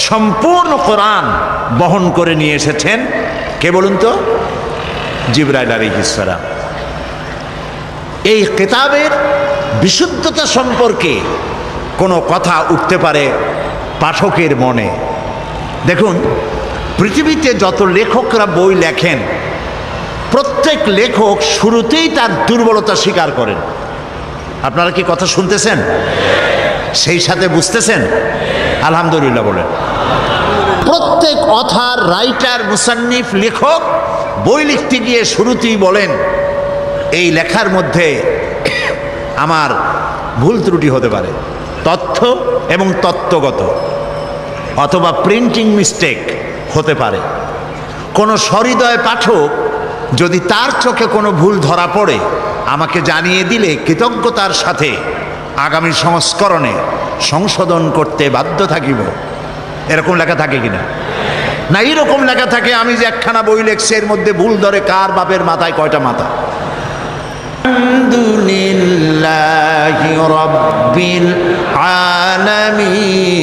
সম্পূর্ণ কোরআন বহন করে নিয়ে এসেছেন কে বলুন তো? জিবরাইল আলাইহিস সালাম। এই কিতাবের বিশুদ্ধতা সম্পর্কে কোনো কথা উঠতে পারে পাঠকের মনে। দেখুন, পৃথিবীতে যত লেখকরা বই লেখেন, প্রত্যেক লেখক শুরুতেই তার দুর্বলতা স্বীকার করেন। আপনারা কি কথা শুনতেছেন? সেই সাথে বুঝতেছেন? আলহামদুলিল্লাহ বলেন। প্রত্যেক অথার, রাইটার, মুসান্নিফ, লেখক বই লিখতে গিয়ে শুরুতেই বলেন, এই লেখার মধ্যে আমার ভুল ত্রুটি হতে পারে, তথ্য এবং তত্ত্বগত, অথবা প্রিন্টিং মিস্টেক হতে পারে। কোনো সহৃদয় পাঠক যদি তার চোখে কোনো ভুল ধরা পড়ে আমাকে জানিয়ে দিলে কৃতজ্ঞতার সাথে আগামী সংস্করণে সংশোধন করতে বাধ্য থাকিব। এরকম লেখা থাকে কিনা? না, এইরকম লেখা থাকে, আমি যে একখানা বই লেখছি এর মধ্যে ভুল ধরে কার বাপের মাথায় কয়টা মাথা। আলহামদুলিল্লাহি রাব্বিল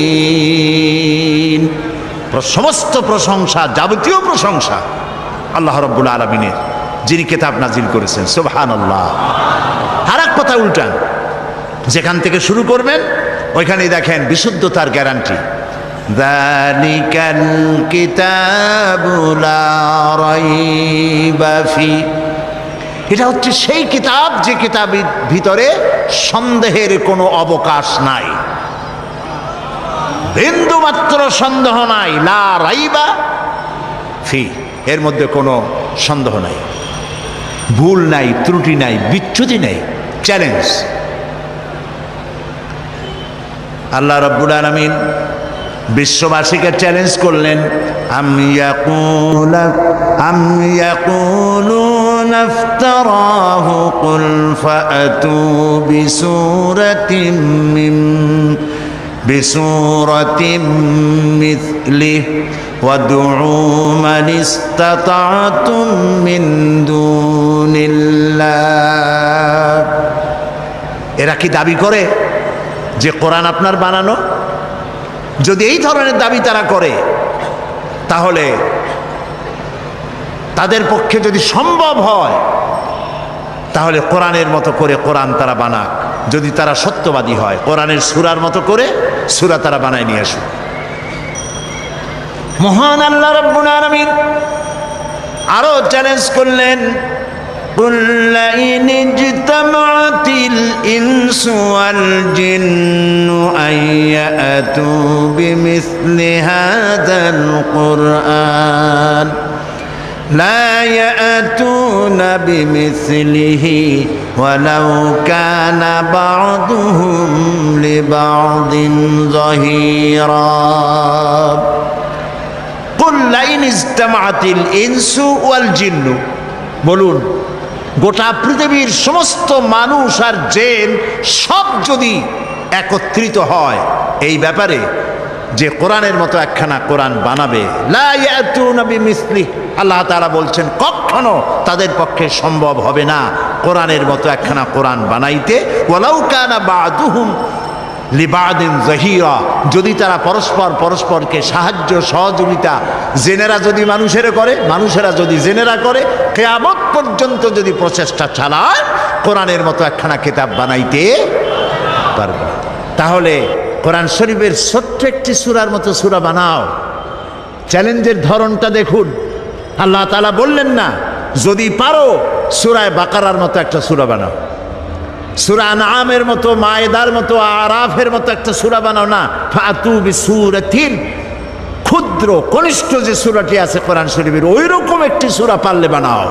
আলামিন। সমস্ত প্রশংসা, যাবতীয় প্রশংসা আল্লাহ রাব্বুল আলামিনের, যিনি কিতাব নাজিল করেছেন। সুবহানাল্লাহ। আর এক কথা উল্টান, যেখান থেকে শুরু করবেন ওইখানেই দেখেন বিশুদ্ধতার গ্যারান্টি। যালিকাল কিতাবু লা রাইবা ফি, এটা হচ্ছে সেই কিতাব যে কিতাবের ভিতরে সন্দেহের কোনো অবকাশ নাই, বিন্দুমাত্র সন্দেহ নাই। লা রাইবা ফি, এর মধ্যে কোনো সন্দেহ নাই, ভুল নাই, ত্রুটি নাই, বিচ্যুতি নাই। চ্যালেঞ্জ। আল্লাহ রাব্বুল আলামিন বিশ্ববাসীকে চ্যালেঞ্জ করলেন, আম ইয়াকুলুনা افتراه قل فأتوا بسورة مثله وادعوا من استطعتم من دون الله। এরা কি দাবি করে যে কোরআন আপনার বানানো? যদি এই ধরনের দাবি তারা করে, তাহলে তাদের পক্ষে যদি সম্ভব হয়, তাহলে কোরআনের মতো করে কোরআন তারা বানাক। যদি তারা সত্যবাদী হয়, কোরআনের সূরার মতো করে সূরা তারা বানায় নিয়ে আসুক। মহান আল্লাহ রাব্বুল আলামিন আরো চ্যালেঞ্জ করলেন, قل لئن اجتمعت الإنس والجن أن يأتوا بمثل هذا القرآن لا يأتون بمثله ولو كان بعضهم لبعض ظهيرا قل لئن اجتمعت الإنس والجن। বলুন, গোটা পৃথিবীর সমস্ত মানুষ আর জিন সব যদি একত্রিত হয় এই ব্যাপারে যে কোরআনের মতো একখানা কোরআন বানাবে, লা ইয়াতুনা বিমিসলি, আল্লাহ তাআলা বলছেন কখনো তাদের পক্ষে সম্ভব হবে না কোরআনের মতো একখানা কোরআন বানাইতে। ওয়ালাউ কানা বা'দুহুম লিবাদিন যাহিরা, যদি তারা পরস্পরকে সাহায্য সহযোগিতা জেনেরা যদি মানুষেরা যদি জেনেরা করে, কিয়ামত পর্যন্ত যদি প্রচেষ্টা চালায়, কোরআনের মতো একখানা কিতাব বানাইতে পারবে। তাহলে কোরআন শরীফের ছোট্ট একটি সূরার মতো সূরা বানাও। চ্যালেঞ্জের ধরনটা দেখুন। আল্লাহ তাআলা বললেন না যদি পারো সূরা বাকারার মতো একটা সূরা বানাও, সূরা আনআমের মতো, মায়েদার মতো, আরাফের মতো একটা সূরা বানাও না। ফাতু বিসূরাতিন, ক্ষুদ্র কনিষ্ঠ যে সূরাটি আছে কোরআন শরীফের, ওই রকম একটি সূরা পারলে বানাও।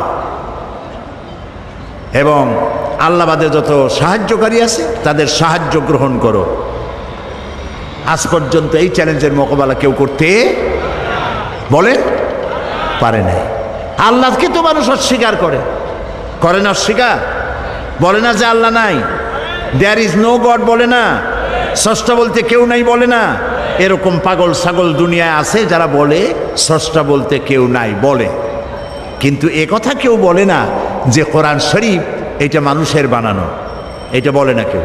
এবং আল্লাহবাদে যত সাহায্যকারী আছে তাদের সাহায্য গ্রহণ করো। আজ পর্যন্ত এই চ্যালেঞ্জের মোকাবেলা কেউ করতে বলেন পারে নাই। আল্লাহকে তো মানুষ অস্বীকার করে না, অস্বীকার বলে না যে আল্লাহ নাই, দেয়ার ইজ নো গড বলে না, স্রষ্টা বলতে কেউ নাই বলে না। এরকম পাগল ছাগল দুনিয়ায় আছে যারা বলে স্রষ্টা বলতে কেউ নাই বলে, কিন্তু এ কথা কেউ বলে না যে কোরআন শরীফ এটা মানুষের বানানো, এটা বলে না কেউ।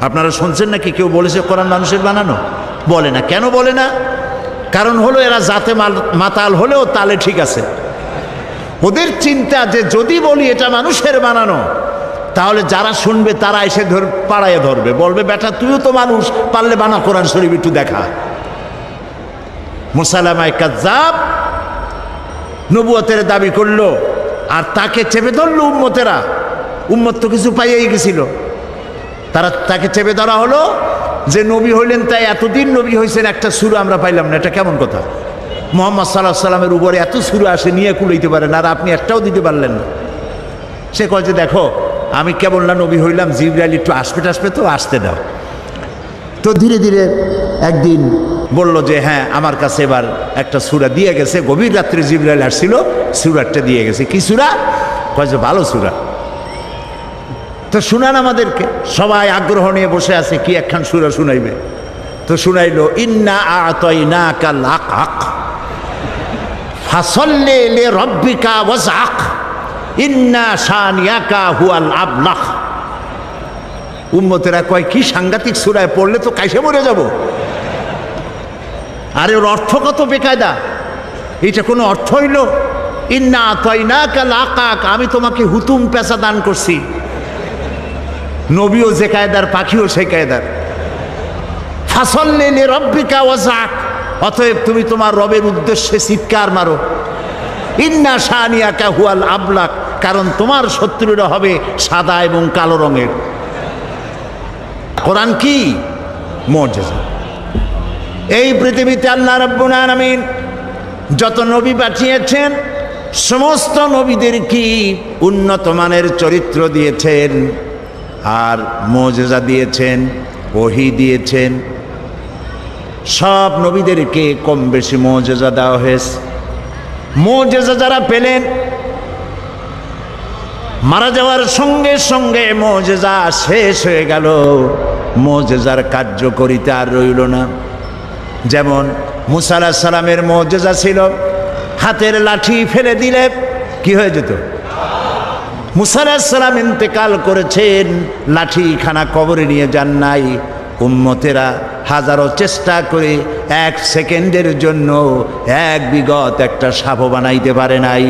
আপনারা শুনছেন নাকি কেউ বলেছে কোরআন মানুষের বানানো? বলে না। কেন বলে না? কারণ হলো এরা জাতে মাতাল হলেও তালে ঠিক আছে। ওদের চিন্তা যে যদি বলি এটা মানুষের বানানো, তাহলে যারা শুনবে তারা এসে পাড়ায় ধরবে, বলবে বেটা তুইও তো মানুষ, পারলে বানা কোরআন শরীফ একটু দেখা। মুসাইলামায়ে কাজ্জাব নবুয়তের দাবি করলো, আর তাকে চেপে ধরলো উম্মতেরা। উম্মত তো কিছু পাইয়েই গেছিল, তাকে চেপে ধরা হলো যে নবী হইলেন তাই এতদিন নবী হয়েছেন, একটা সূরা আমরা পাইলাম না। এটা কেমন কথা? মুহাম্মদ সাল্লাল্লাহু আলাইহি সাল্লামের উপরে এত সূরা আসে, নিয়ে কুলাইতে পারেন আর আপনি একটাও দিতে পারলেন না। সে কয় যে দেখো আমি কেবল না নবী হইলাম, জিবরাইল একটু আসবে তো আসতে দাও। তো ধীরে ধীরে একদিন বলল যে হ্যাঁ আমার কাছে এবার একটা সূরা দিয়ে গেছে, গভীর রাত্রে জিবরাইল আসছিল, সূরাটা দিয়ে গেছে। কি সূরা? কয় যে ভালো সূরা। তো শুনান আমাদেরকে। সবাই আগ্রহ নিয়ে বসে আছে কি একখান সূরা শুনাইবে। তো শুনাইলো ইন্না আ'তাইনাকাল হাক ফাসাল্লি লিরাব্বিকা ওয়াজআক ইন্না শানিয়াকা হুয়াল আবলাহ। উম্মতেরা কয় কি সাংঘাতিক সূরায় পড়লে তো কাইসে মরে যাব। আরে ওর অর্থ কত বেকায়দা, এটা কোনো অর্থ হইল? ইন্না আ'তাইনাকাল হাক, আমি তোমাকে হুতুম পেঁচা দান করছি। নবীও যে কায়দার, পাখিও সেই কায়দার। ফাসাল্লি লিরাব্বিকা ওয়াজআক, অতএব তুমি তোমার রবের উদ্দেশ্যে চিৎকার মারো। ইন্না শানিয়াকা হুয়াল আবলাক, কারণ তোমার শত্রুরা হবে সাদা এবং কালো রঙের। কোরআন কি মুজিজা। এই পৃথিবীতে আল্লাহ রাব্বুল আলামিন যত নবী পাঠিয়েছেন, সমস্ত নবীদের কি উন্নত মানের চরিত্র দিয়েছেন, আর মুজিজা দিয়েছেন, ওহী দিয়েছেন। সব নবীদেরকে কম বেশি মুজিজা দেওয়া হয়েছে। মুজিজা যারা পেলেন মারা যাওয়ার সঙ্গে সঙ্গে মুজিজা শেষ হয়ে গেল, মুজিজার কার্যকরিতা আর রইল না। যেমন মুসা আলাইহিস সালামের মুজিজা ছিল হাতের লাঠি ফেলে দিলে কি হয়ে যেত। মুসা আলাইহিস সালাম ইন্তেকাল করেছেন, লাঠিখানা কবরে নিয়ে যান নাই। উম্মতেরা হাজারো চেষ্টা করে 1 সেকেন্ডের জন্য এক বিগত একটা সাপ বানাইতে পারে নাই।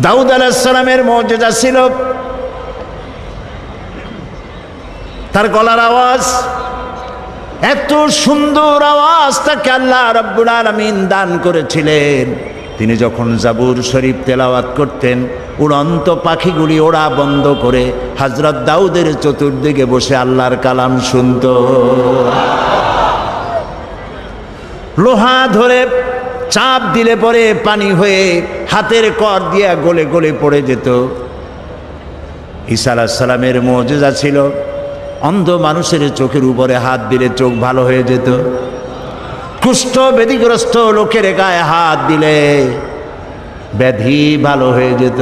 দাউদ আলাইহিস সালামের মুজিজা ছিল তার গলার আওয়াজ, এত সুন্দর আওয়াজ তাকে আল্লাহ রাব্বুল আলামিন দান করেছিলেন। তিনি যখন জাবুর শরীফ তেলাওয়াত করতেন, উড়ন্ত পাখিগুলি ওড়া বন্ধ করে হযরত দাউদের চতুর্দিকে বসে আল্লাহর কালাম শুনত। লোহা ধরে চাপ দিলে পরে পানি হয়ে হাতের কর দিয়া গলে গলে পড়ে যেত। ঈসা আলাইহিস সালামের মুজিজা ছিল অন্ধ মানুষের চোখের উপরে হাত দিলে চোখ ভালো হয়ে যেত। কুষ্ঠ ব্যাধিগ্রস্ত লোকের গায়ে হাত দিলে ব্যাধি ভালো হয়ে যেত।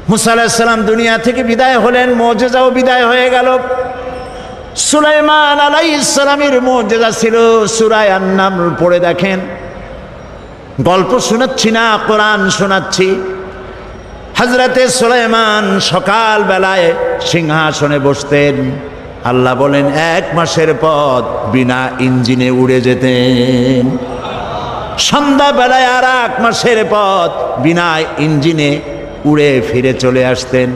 মুসা আলাইহিস সালাম দুনিয়া থেকে বিদায় হলেন, মুজিজাও বিদায় হয়ে গেল। সুলাইমান আলাইহিস সালামের মুজিজা ছিল সূরা আন-নামল পড়ে দেখেন। গল্প শোনাচ্ছি না, কোরআন শোনাচ্ছি। হযরতে সুলাইমান সকাল বেলায় সিংহাসনে বসতেন, আল্লাহ বলেন 1 মাসের পথ বিনা ইঞ্জিনে উড়ে যেতেন। সন্ধ্যা বেলায় আর 1 মাসের পথ বিনা ইঞ্জিনে উড়ে ফিরে চলে আসতেন।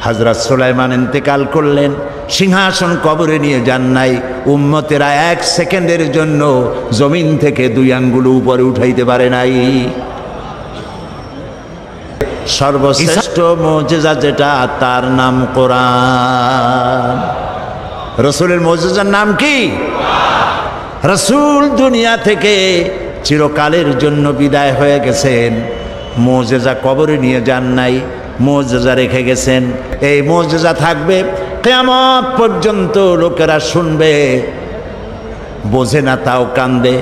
হযরত সুলাইমান ইন্তেকাল করলেন, সিংহাসন কবরে নিয়ে যান নাই। উম্মতেরা 1 সেকেন্ডের জন্য জমিন থেকে 2 আঙ্গুল উপরে উঠাইতে পারে নাই। সর্বশ্রেষ্ঠ মুজিজা যেটা, তার নাম কোরআন। রাসূলের মুজিজার নাম কি? রাসূল দুনিয়া থেকে চিরকালের জন্য বিদায় হয়ে গেছেন, মুজিজা কবরে নিয়ে যান নাই, মুজিজা রেখে গেছেন। এই মুজিজা থাকবে কিয়ামত পর্যন্ত, লোকেরা শুনবে, বোঝে না তাও কান্দে।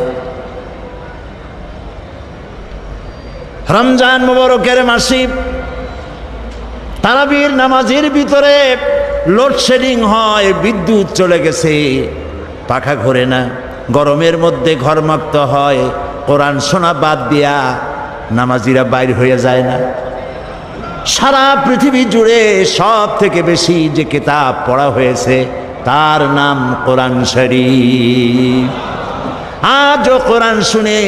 রমজান মুবারকের মাসে তারাবির নামাজের ভিতরে লোডশেডিং হয়, বিদ্যুৎ চলে গেছে, পাখা ঘোরে না, গরমের মধ্যে ঘরমাক্ত হয়, কোরআন শোনা বাদ দিয়া নামাজিরা বাইর হয়ে যায় না। সারা পৃথিবী জুড়ে সব থেকে বেশি যে কিতাব পড়া হয়েছে তার নাম কোরআন শরীফ। আজও কোরআন শুনে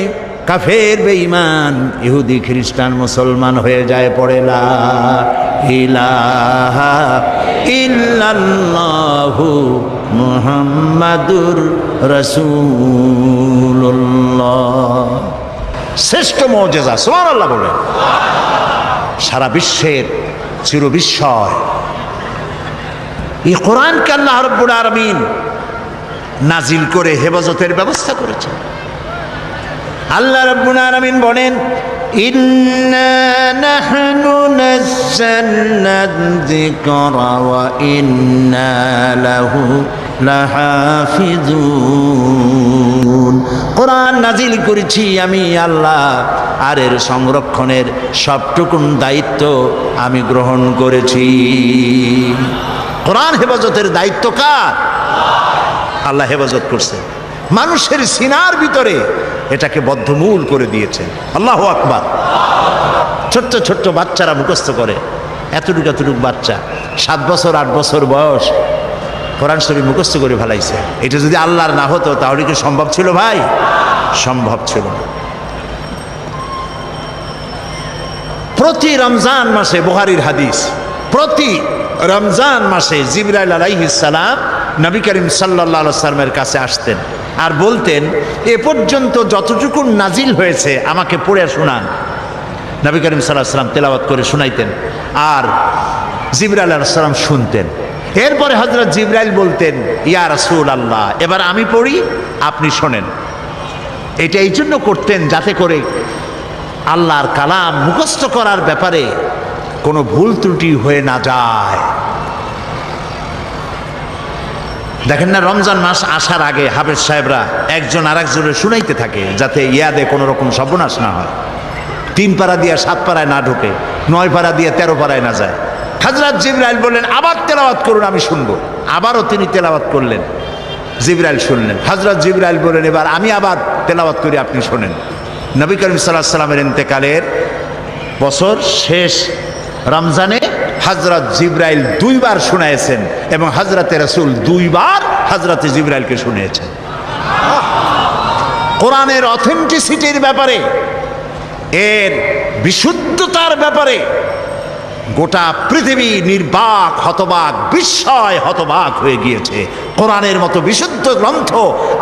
কাফের বেঈমান ইহুদি খ্রিস্টান মুসলমান হয়ে যায়, পড়ে লা ইলাহা ইল্লাল্লাহু মুহাম্মাদুর রাসূলুল্লাহ। শ্রেষ্ঠ মুজিজা, সুবহানাল্লাহ বলেন। সারা বিশ্বের চিরবিস্ময় এই কোরআনকে আল্লাহ রাব্বুল আলামিন নাজিল করে হেফাজতের ব্যবস্থা করেছেন। আল্লাহ রাব্বুল আলামিন বলেন, ইন্না নাহনু নাযালনা যিকরা ওয়া ইন্না লাহু লাহাফিজুন। কোরআন নাজিল করেছি আমি আল্লাহ, আর এর সংরক্ষণের সবটুকুন দায়িত্ব আমি গ্রহণ করেছি। কোরআন হেফাজতের দায়িত্ব কার? আল্লাহ হেফাজত করছেন। মানুষের সিনার ভিতরে এটাকে বদ্ধমূল করে দিয়েছেন। আল্লাহু আকবার। ছোট্ট ছোট্ট বাচ্চারা মুখস্থ করে, এতটুকু এতটুকু বাচ্চা 7 বছর 8 বছর বয়স কোরআন শরীফ মুখস্থ করে ফেলাইছে। এটা যদি আল্লাহর না হতো তাহলে কি সম্ভব ছিল ভাই? সম্ভব ছিল না। প্রতি রমজান মাসে, বুখারীর হাদিস, প্রতি রমজান মাসে জিবরাইল আলাইহিস সালাম নবী করিম সাল্লাল্লাহু আলাইহি ওয়াসাল্লামের কাছে আসতেন আর বলতেন, এ পর্যন্ত যতটুকু নাজিল হয়েছে আমাকে পড়ে শোনান। নবী করিম সাল্লাল্লাহু আলাইহি ওয়াসাল্লাম তেলাওয়াত করে শোনাইতেন আর জিবরাইল আলাইহিস সালাম শুনতেন। এরপরে হযরত জিবরাইল বলতেন, ইয়া রাসূলুল্লাহ, এবার আমি পড়ি, আপনি শোনেন। এটা এই জন্য করতেন যাতে করে আল্লাহর কালাম মুখস্থ করার ব্যাপারে কোনো ভুল ত্রুটি হয়ে না যায়। দেখেন না, রমজান মাস আসার আগে হাফেজ সাহেবরা একজন আরেকজনের শুনাইতে থাকে যাতে ইয়াদে কোনো রকম সর্বনাশ না হয়। 3 পারা দিয়ে 7 পারায় না ঢোকে, 9 পারা দিয়ে 13 পারায় না যায়। হযরত জিবরাইল বললেন আবার তেলাওয়াত করুন, আমি শুনবো। আবারও তিনি তেলাওয়াত করলেন, জিবরাইল শুনলেন। হযরত জিবরাইল বললেন এবার আমি আবার তেলাওয়াত করি, আপনি শোনেন। নবী করিম সাল্লাল্লাহু আলাইহি সাল্লামের ইন্তেকালের বছর শেষ রমজানে হযরত জিবরাইল 2 বার শুনাইছেন এবং হযরতে রাসূল 2 বার হযরতে জিবরাইলকে শুনিয়েছেন। কোরআনের অথেন্টিসিটির ব্যাপারে, এর বিশুদ্ধতার ব্যাপারে গোটা পৃথিবী নির্বাক, হতবাক, বিস্ময় হতবাক হয়ে গিয়েছে। কোরআনের মতো বিশুদ্ধ গ্রন্থ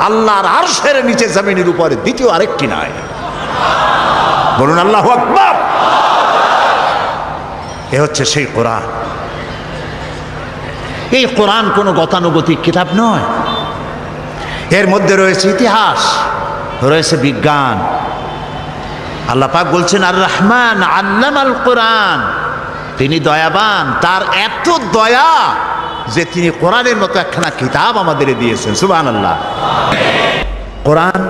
আল্লাহর আরশের নিচে জমিনের উপরে দ্বিতীয় আরেকটি নাই। বলুন আল্লাহু আকবার। এ হচ্ছে সেই কোরআন। এই কোরআন কোনো গতানুগতিক কিতাব নয়। এর মধ্যে রয়েছে ইতিহাস, রয়েছে বিজ্ঞান। আল্লাহ পাক বলছেন আর রহমান আল্লামাল কোরআন, তিনি দয়াবান, তার এত দয়া যে তিনি কোরআনের মতো একখানা কিতাব আমাদের দিয়েছেন। সুবহানাল্লাহ। কোরআন,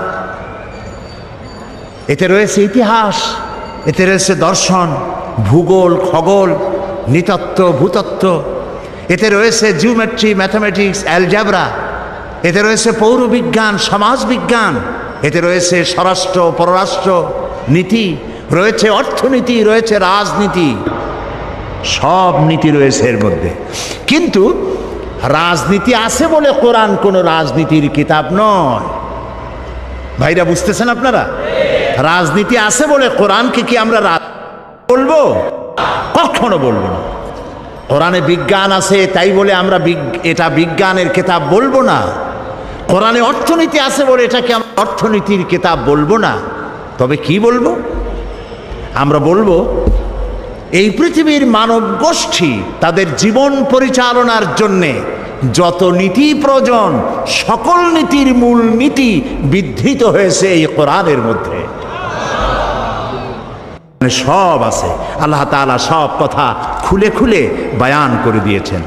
এতে রয়েছে ইতিহাস, এতে রয়েছে দর্শন, ভূগোল, খগোল, নৃতত্ত্ব, ভূতত্ত্ব, এতে রয়েছে জিওমেট্রি, ম্যাথামেটিক্স, অ্যালজেব্রা, এতে রয়েছে পৌরবিজ্ঞান, সমাজবিজ্ঞান, এতে রয়েছে স্বরাষ্ট্র, পররাষ্ট্র নীতি, রয়েছে অর্থনীতি, রয়েছে রাজনীতি, সব নীতি রয়েছে এর মধ্যে। কিন্তু রাজনীতি আছে বলে কোরআন কোনো রাজনীতির কিতাব নয়। ভাইরা বুঝতেছেন আপনারা? রাজনীতি আছে বলে কোরআনকে কি আমরা বলবো? কখনো বলবো না। কোরআনে বিজ্ঞান আছে তাই বলে আমরা এটা বিজ্ঞানের কিতাব বলবো না। কোরআনে অর্থনীতি আছে বলে এটাকে আমরা অর্থনীতির কিতাব বলবো না। তবে কি বলবো? আমরা বলবো এই পৃথিবীর মানব গোষ্ঠী তাদের জীবন পরিচালনার জন্যে যত নীতি প্রয়োজন, সকল নীতির মূল নীতি বিধৃত হয়েছে এই কোরআনের মধ্যে। সব আছে, আল্লাহ তাআলা সব কথা খুলে খুলে বয়ান করে দিয়েছেন।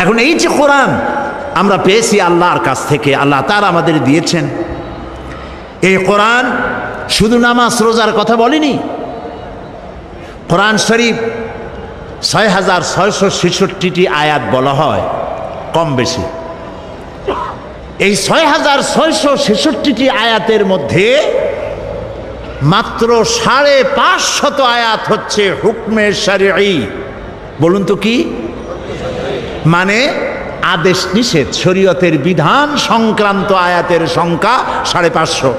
এখন এই যে কোরআন আমরা পেয়েছি আল্লাহর কাছ থেকে, আল্লাহ তাআলা আমাদের দিয়েছেন, এই কোরআন শুধু নামাজ রোজার কথা বলেনি। কোরআন শরীফ ৬৬৬৬টি আয়াত বলা হয় কম বেশি। এই ৬৬৬৬টি আয়াতের মধ্যে মাত্র ৫৫০ আয়াত হচ্ছে হুকমে শরঈ। বলুন তো কি মানে? আদেশ নিষেধ, শরীয়তের বিধান সংক্রান্ত আয়াতের সংখ্যা ৫৫০।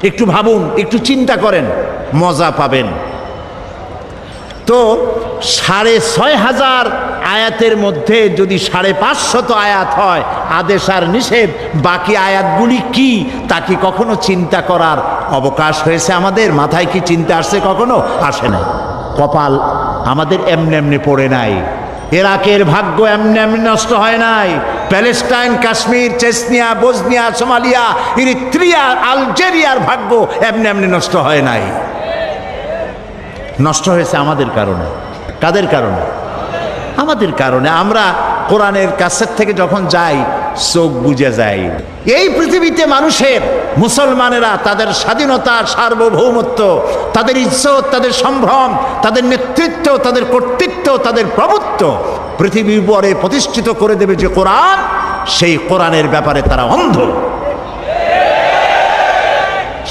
একটু ভাবুন, একটু চিন্তা করেন, মজা পাবেন। তো ৬৫০০ আয়াতের মধ্যে যদি ৫৫০ আয়াত হয় আদেশ আর নিষেধ, বাকি আয়াতগুলি কি তা কি কখনো চিন্তা করার অবকাশ হয়েছে আমাদের? মাথায় কি চিন্তা আসছে? কখনো আসে নাই। কপাল আমাদের এমনি এমনি পড়ে নাই। ইরাকের ভাগ্য এমনি এমনি নষ্ট হয় নাই। Palestine, Kashmir, Chechnya, Bosnia, Somalia, Eritrea, আলজেরিয়ার ভাগ্য এমনি এমনি নষ্ট হয় নাই। নষ্ট হয়েছে আমাদের কারণে। কাদের কারণে? আমাদের কারণে। আমরা কোরআনের কাছের থেকে যখন যাই চোখ বুজে যাই। এই পৃথিবীতে মানুষের, মুসলমানেরা তাদের স্বাধীনতা, সার্বভৌমত্ব, তাদের ইজ্জত, তাদের সম্ভ্রম, তাদের নেতৃত্ব, তাদের কর্তৃত্ব, তাদের প্রভুত্ব পৃথিবীর উপরে প্রতিষ্ঠিত করে দেবে যে কোরআন, সেই কোরআনের ব্যাপারে তারা অন্ধ।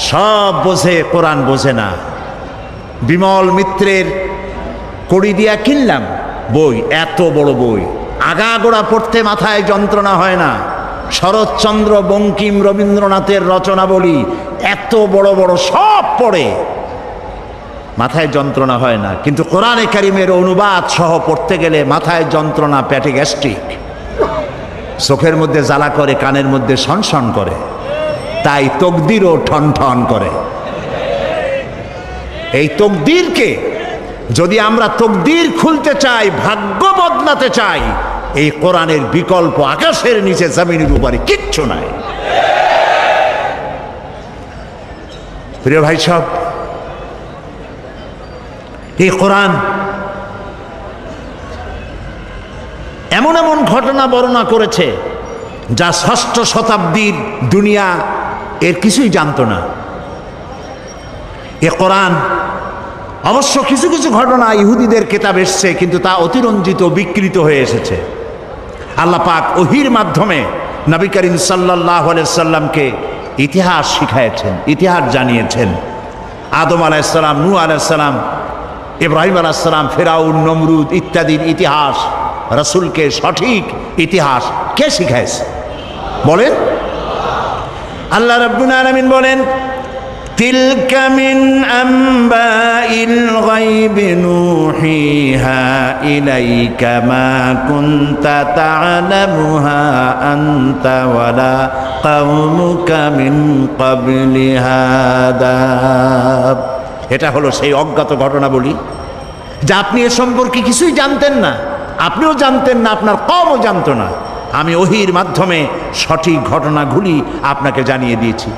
সব বোঝে, কোরআন বোঝে না। বিমল মিত্রের কড়ি দিয়া কিনলাম বই, এত বড় বই, আগাগোড়া পড়তে মাথায় যন্ত্রণা হয় না। শরৎচন্দ্র, বঙ্কিম, রবীন্দ্রনাথের রচনাবলী এত বড় বড়, সব পড়ে মাথায় যন্ত্রণা হয় না। কিন্তু কোরআনে কারিমের অনুবাদ সহ পড়তে গেলে মাথায় যন্ত্রণা, পেটে গ্যাস্ট্রিক, চোখের মধ্যে জ্বালা করে, কানের মধ্যে সনসন করে, তাই তকদিরও ঠন ঠন করে। এই তকদিরকে যদি আমরা তকদির খুলতে চাই, ভাগ্য বদলাতে চাই, এই কোরআনের বিকল্প আকাশের নিচে জমিনের উপরে কিচ্ছু নাই। প্রিয় ভাই সব, এই কোরআন এমন এমন ঘটনা বর্ণনা করেছে যা ষষ্ঠ শতাব্দীর দুনিয়া এর কিছুই জানতো না। এ কোরআন অবশ্য কিছু কিছু ঘটনা ইহুদিদের কিতাব এসছে, কিন্তু তা অতিরঞ্জিত, বিকৃত হয়ে এসেছে। আল্লাহ পাক ওহির মাধ্যমে নবী করিম সাল্লাল্লাহু আলাইহি সাল্লামকে ইতিহাস শিখাইছেন, ইতিহাস জানিয়েছেন। আদম আলাইহিস সালাম, নূহ আলাইহিস সালাম, ইব্রাহিম আলাইহিস সালাম, ফিরাউন, নমরুদ ইত্যাদির ইতিহাস, রাসূলকে সঠিক ইতিহাস কে শিখাইছে বলেন? আল্লাহ রাব্বুল আলামিন বলেন, তিলকা মিন আম্বাইল গায়বি নূহিহা ইলাইকা মা কুনতা তা'লামুহা আনতা ওয়ালা কওমুকা মিন ক্বাবলি হাদা। এটা হলো সেই অজ্ঞাত ঘটনা বলি, যা আপনি এ সম্পর্কে কিছুই জানতেন না, আপনিও জানতেন না, আপনার কওমও জানতো না। আমি ওহির মাধ্যমে সঠিক ঘটনাগুলি আপনাকে জানিয়ে দিয়েছি।